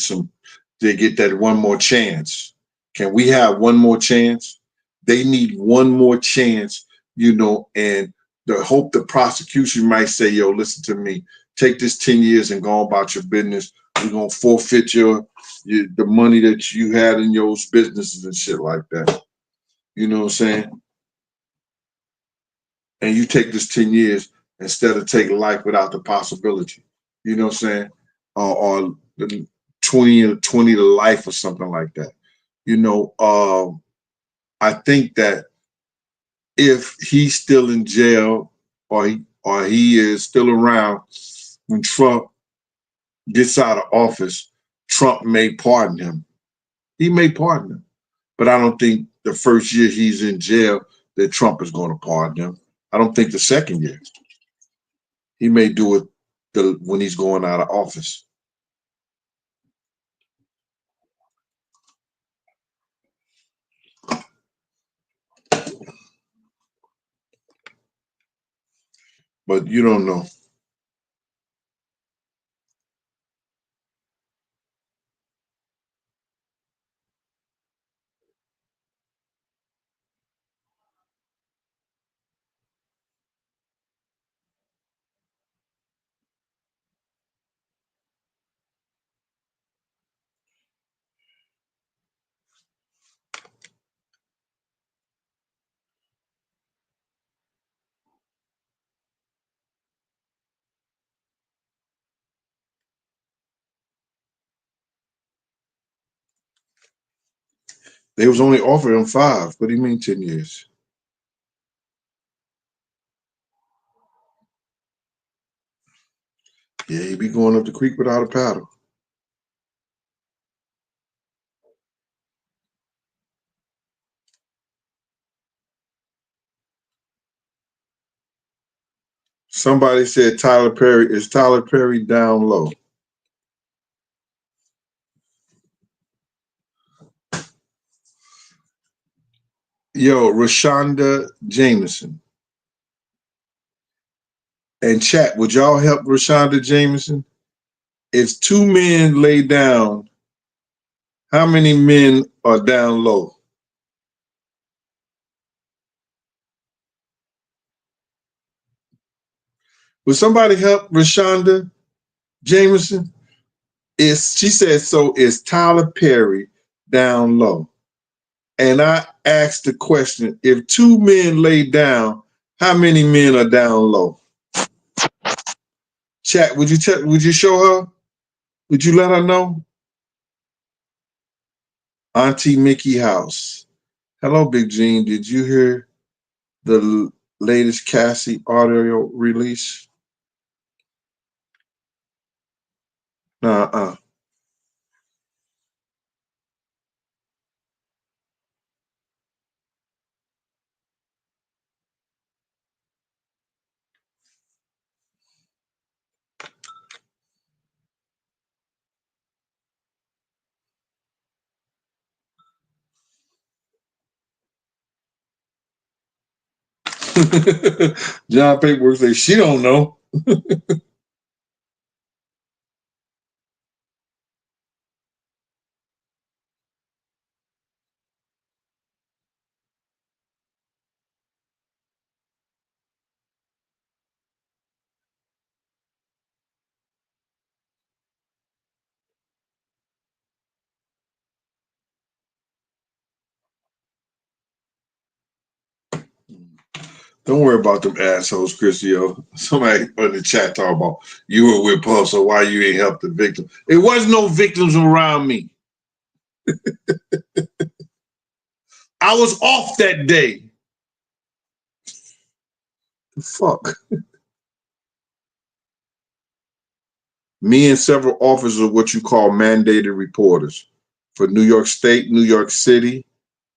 that one more chance. Can we have one more chance? They need one more chance, and the hope the prosecution might say, yo, listen to me, take this 10 years and go about your business. We're gonna forfeit the money that you had in your businesses and shit like that. You know what I'm saying? And you take this 10 years instead of taking life without the possibility. You know what I'm saying? Or the 20 to life or something like that. I think that if he's still in jail or he is still around when Trump gets out of office, Trump may pardon him. He may pardon him. But I don't think the first year he's in jail that Trump is going to pardon him. I don't think the second year. He may do it when he's going out of office. But you don't know. They was only offering him 5. What do you mean 10 years? Yeah, he be going up the creek without a paddle. Somebody said is Tyler Perry down low? Yo, Rashonda Jameson. And chat, would y'all help Rashonda Jameson? If 2 men lay down, how many men are down low? Would somebody help Rashonda Jameson? She said, so is Tyler Perry down low? And I asked the question, if 2 men lay down, how many men are down low? Chat, would you show her? Would you let her know? Auntie Mickey House. Hello, Big Gene. Did you hear the latest Cassie audio release? Nuh-uh. John Paperwork says she don't know. Don't worry about them assholes, Chrisio. Somebody in the chat talk about you were with Puff, so why you ain't help the victim? There was no victims around me. I was off that day. The fuck? Me and several officers are what you call mandated reporters for New York State, New York City,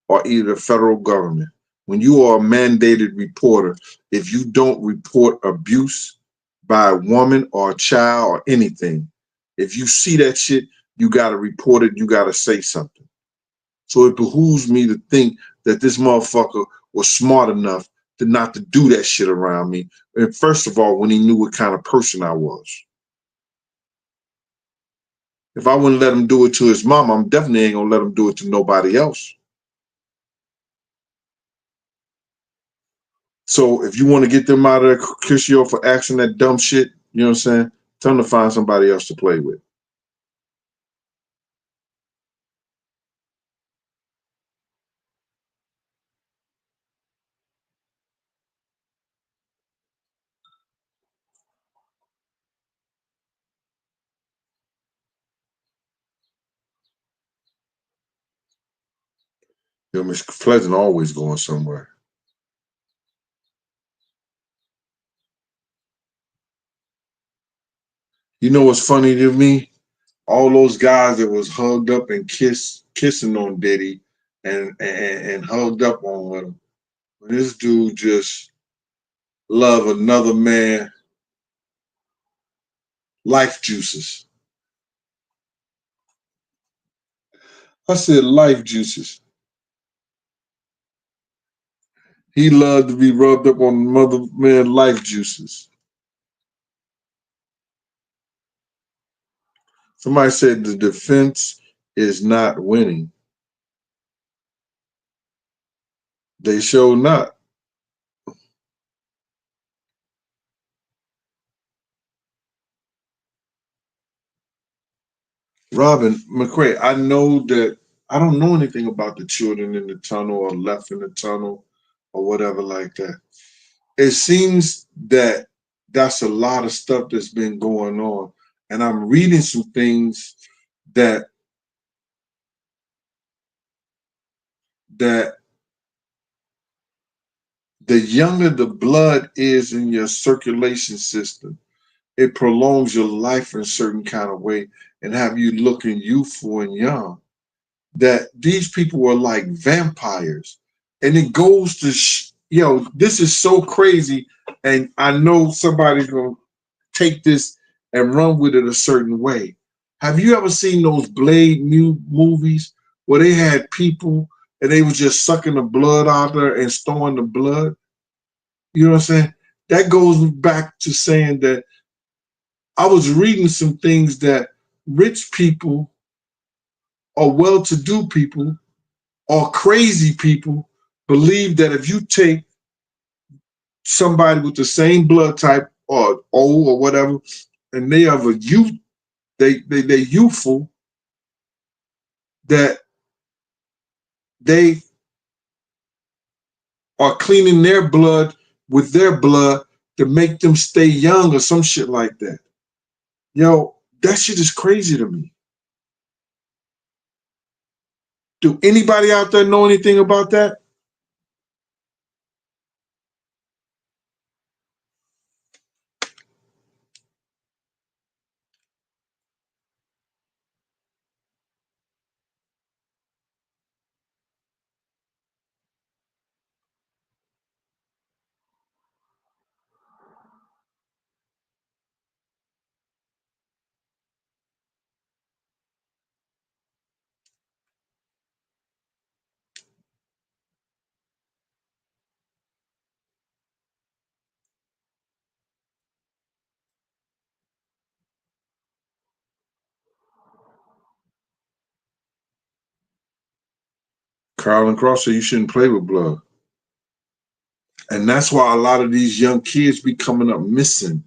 or either the federal government. When you are a mandated reporter, if you don't report abuse by a woman or a child or anything, if you see that shit, you got to report it. You got to say something. So it behooves me to think that this motherfucker was smart enough to not to do that shit around me. And first of all, when he knew what kind of person I was. If I wouldn't let him do it to his mom, I'm definitely ain't gonna let him do it to nobody else. So if you want to get them out of there, Kishio, for asking that dumb shit, you know what I'm saying? Tell them to find somebody else to play with. You know, Miss Pleasant always going somewhere. You know what's funny to me? All those guys that was hugged up and kissing on Diddy and hugged up on with him. This dude just love another man life juices. I said life juices. He loved to be rubbed up on another man life juices. Somebody said the defense is not winning. They show not. Robin McCray, I know that I don't know anything about the children in the tunnel or left in the tunnel or whatever like that. It seems that that's a lot of stuff that's been going on. And I'm reading some things that that the younger the blood is in your circulation system, it prolongs your life in a certain kind of way and have you looking youthful and young. That these people were like vampires. And it goes to, this is so crazy. And I know somebody's going to take this and run with it a certain way. Have you ever seen those Blade new movies where they had people and they was just sucking the blood out there and storing the blood? You know what I'm saying? That goes back to saying that I was reading some things that rich people or well-to-do people or crazy people believe that if you take somebody with the same blood type or O or whatever, and they have a youth, they're youthful, that they are cleaning their blood with their blood to make them stay young or some shit like that. Yo, that shit is crazy to me. Do anybody out there know anything about that? Carlin Cross said you shouldn't play with blood. And that's why a lot of these young kids be coming up missing.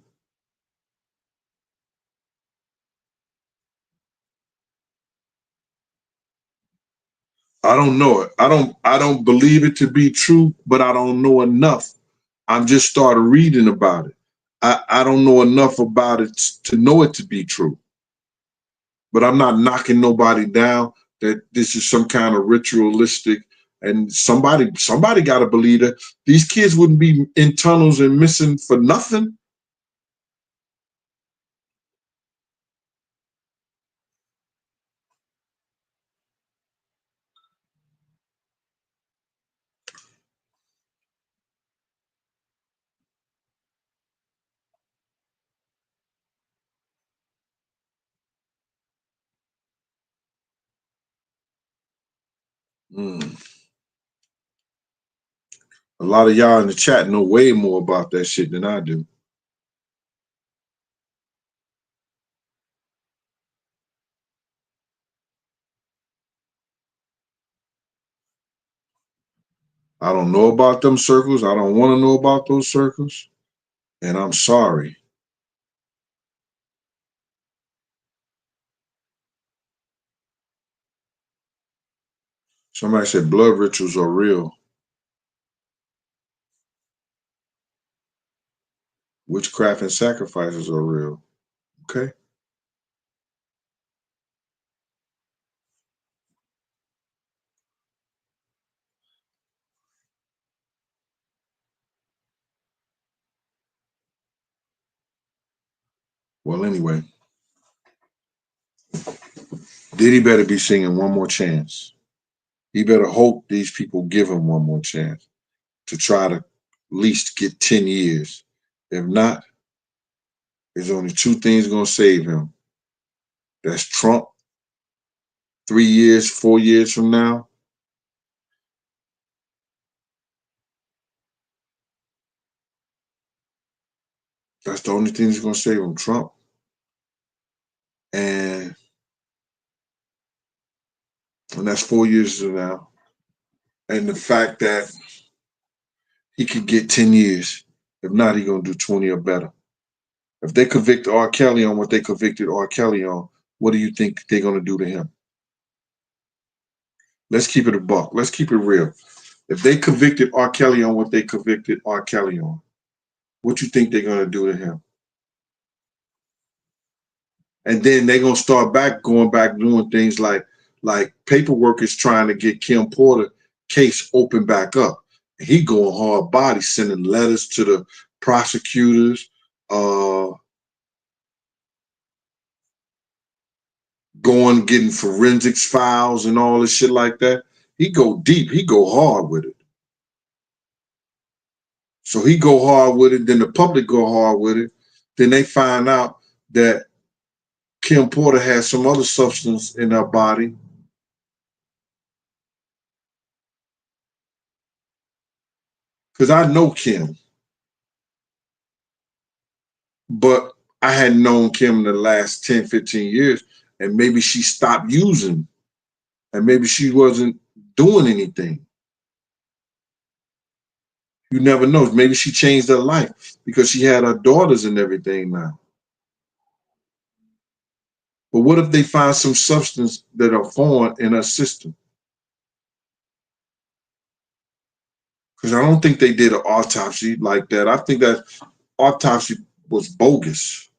I don't know it. I don't believe it to be true, but I don't know enough. I'm just started reading about it. I don't know enough about it to know it to be true. But I'm not knocking nobody down that this is some kind of ritualistic and somebody gotta believe that these kids wouldn't be in tunnels and missing for nothing. Mm. A lot of y'all in the chat know way more about that shit than I do. I don't know about them circles. I don't want to know about those circles. And I'm sorry. Somebody said blood rituals are real. Witchcraft and sacrifices are real. Okay. Well, anyway, Diddy better be singing One More Chance. He better hope these people give him one more chance to try to at least get 10 years. If not, there's only two things going to save him. That's Trump 3 years, 4 years from now. That's the only thing that's going to save him, Trump. And that's 4 years from now. And the fact that he could get 10 years. If not, he's going to do 20 or better. If they convict R. Kelly on what they convicted R. Kelly on, what do you think they're going to do to him? Let's keep it a buck. Let's keep it real. If they convicted R. Kelly on what they convicted R. Kelly on, what you think they're going to do to him? And then they're going to start going back doing things like paperwork is trying to get Kim Porter case open back up. He going hard body, sending letters to the prosecutors, going getting forensics files and all this shit like that. He go deep. He go hard with it. So he go hard with it. Then the public go hard with it. Then they find out that Kim Porter has some other substance in her body. Because I know Kim. But I hadn't known Kim in the last 10, 15 years. And maybe she stopped using. And maybe she wasn't doing anything. You never know. Maybe she changed her life because she had her daughters and everything now. But what if they find some substance that are foreign in her system? Because I don't think they did an autopsy like that. I think that autopsy was bogus.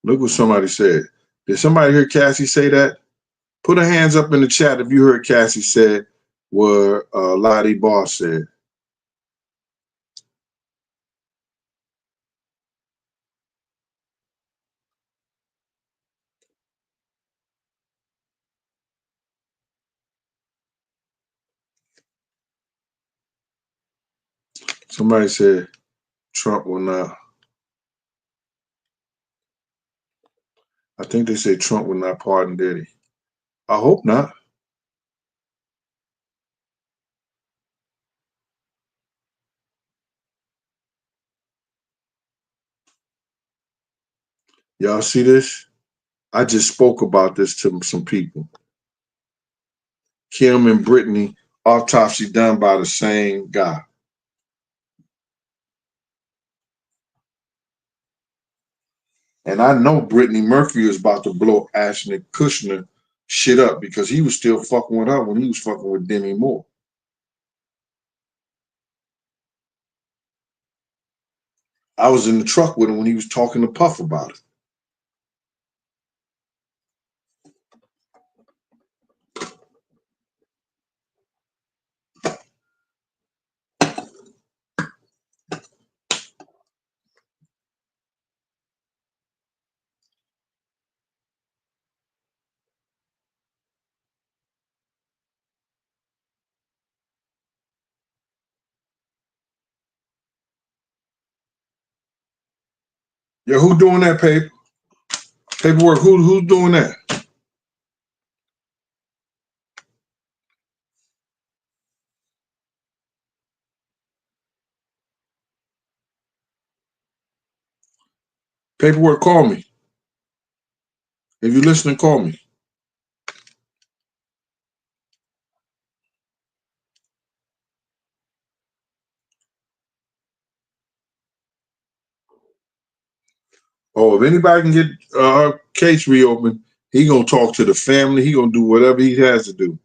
Look what somebody said. Did somebody hear Cassie say that? Put her hands up in the chat if you heard Cassie said what Lottie Boss said. Somebody said Trump will not. I think they said Trump will not pardon Diddy. I hope not. Y'all see this? I just spoke about this to some people. Kim and Brittany, autopsy done by the same guy. And I know Brittany Murphy is about to blow Ashton Kushner shit up because he was still fucking with her when he was fucking with Demi Moore. I was in the truck with him when he was talking to Puff about it. Yo, who doing that paperwork? Who's doing that? Paperwork, call me. If you're listening, call me. Oh, if anybody can get her case reopened, he gonna talk to the family. He gonna do whatever he has to do.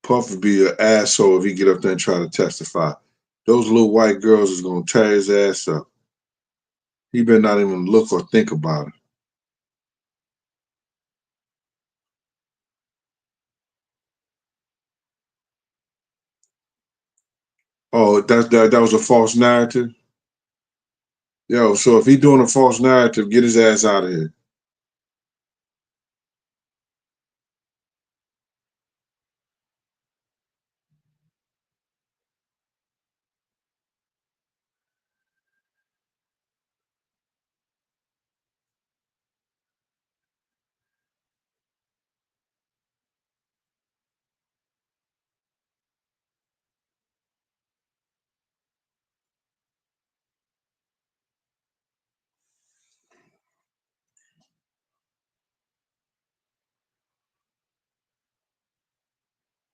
Puff would be an asshole if he get up there and try to testify. Those little white girls is gonna tear his ass up. He better not even look or think about it. Oh, that was a false narrative? Yo, so if he doing a false narrative, get his ass out of here.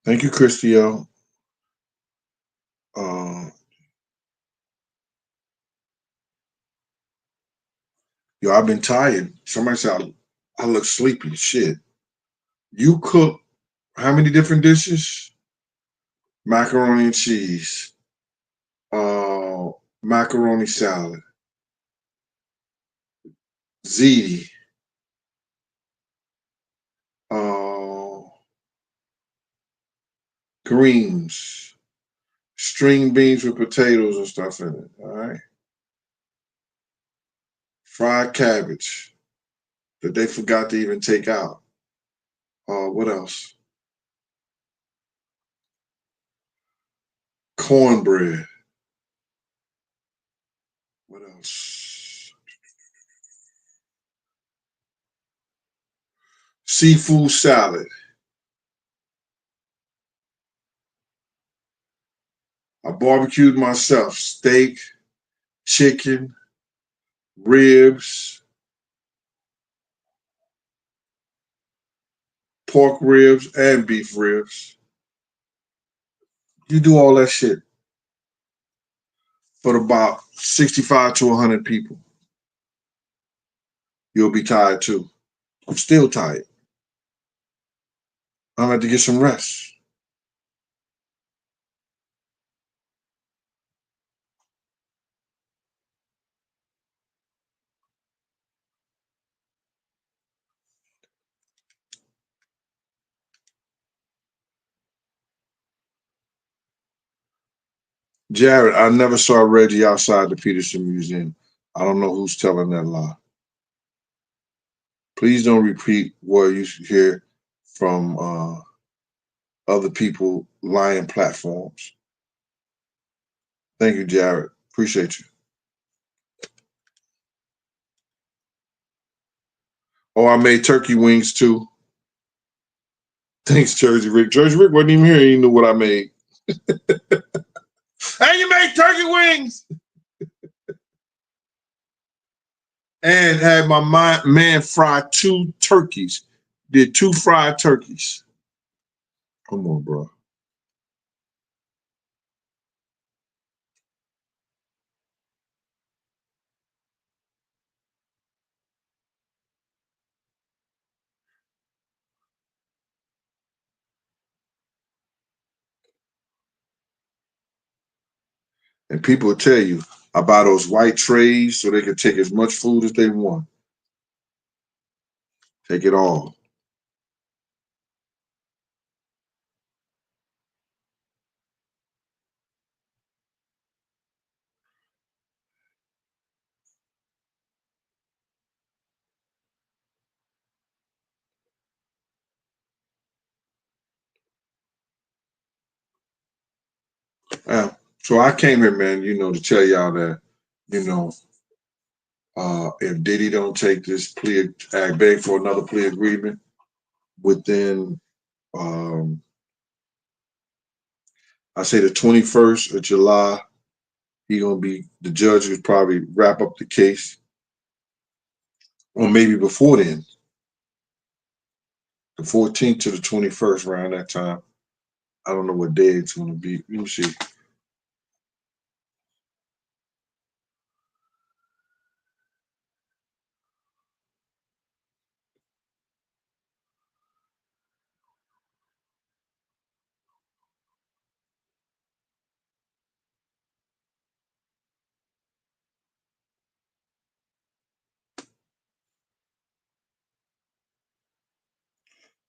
Thank you, Christiel. Yo, I've been tired. Somebody said I look sleepy. Shit. You cook how many different dishes? Macaroni and cheese, uh, macaroni salad, ziti, uh, greens, string beans with potatoes and stuff in it. All right. Fried cabbage that they forgot to even take out. What else? Cornbread. What else? Seafood salad. I barbecued myself. Steak, chicken, ribs, pork ribs, and beef ribs. You do all that shit for about 65 to 100 people. You'll be tired too. I'm still tired. I'm going to get some rest. Jared, I never saw Reggie outside the Peterson Museum. I don't know who's telling that lie. Please don't repeat what you hear from other people lying platforms. Thank you, Jared. Appreciate you. Oh, I made turkey wings too. Thanks, Jersey Rick. Jersey Rick wasn't even here. He knew what I made. Hey, you made turkey wings. And had my man fry 2 turkeys. Did 2 fried turkeys. Come on, bro. And people will tell you, I buy those white trays so they can take as much food as they want. Take it all. Uh, so I came here, man, to tell y'all that, you know, if Diddy don't take this plea, beg for another plea agreement within, I say the 21st of July, the judge would probably wrap up the case, or maybe before then, the 14th to the 21st, around that time. I don't know what day it's going to be. Let me see.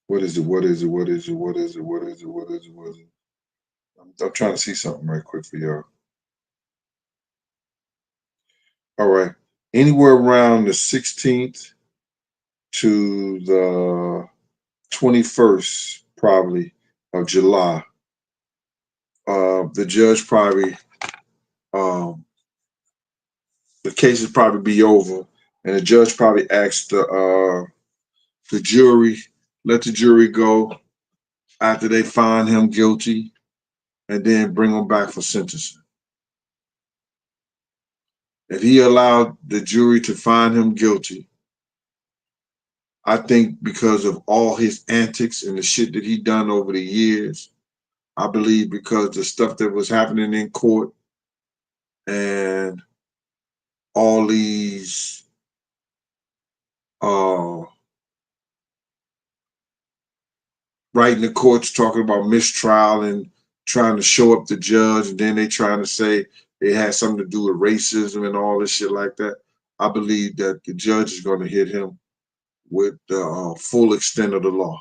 What is it? What is it? What is it? What is it? What is it? What is it? What is it? I'm trying to see something right quick for y'all. All right. Anywhere around the 16th to the 21st, probably, of July, the judge probably, the case would probably be over, and the judge probably asked the jury, let the jury go after they find him guilty, and then bring him back for sentencing. If he allowed the jury to find him guilty, I think because of all his antics and the shit that he done over the years, I believe because the stuff that was happening in court and all these writing the courts talking about mistrial and trying to show up the judge, and then they trying to say it had something to do with racism and all this shit like that. I believe that the judge is going to hit him with the full extent of the law.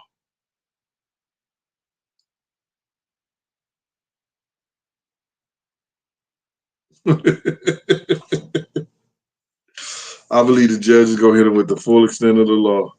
I believe the judge is going to hit him with the full extent of the law.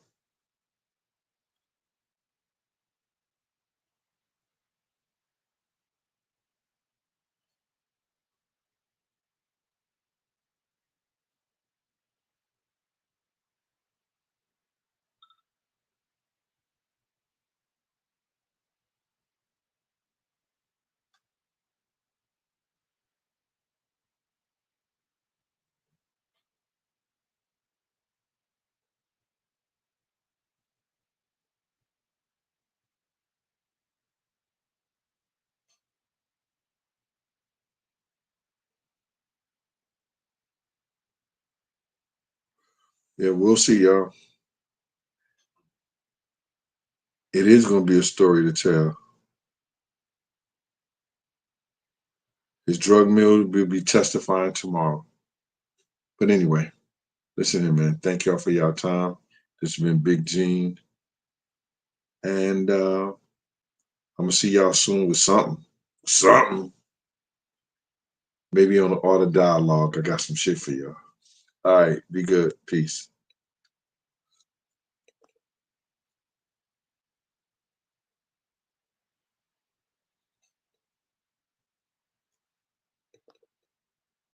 Yeah, we'll see, y'all. It is going to be a story to tell. His drug mill will be testifying tomorrow. But anyway, listen here, man. Thank y'all for y'all time. This has been Big Gene. And I'm going to see y'all soon with something. Something. Maybe on the Art of Dialogue. I got some shit for y'all. All right. Be good. Peace.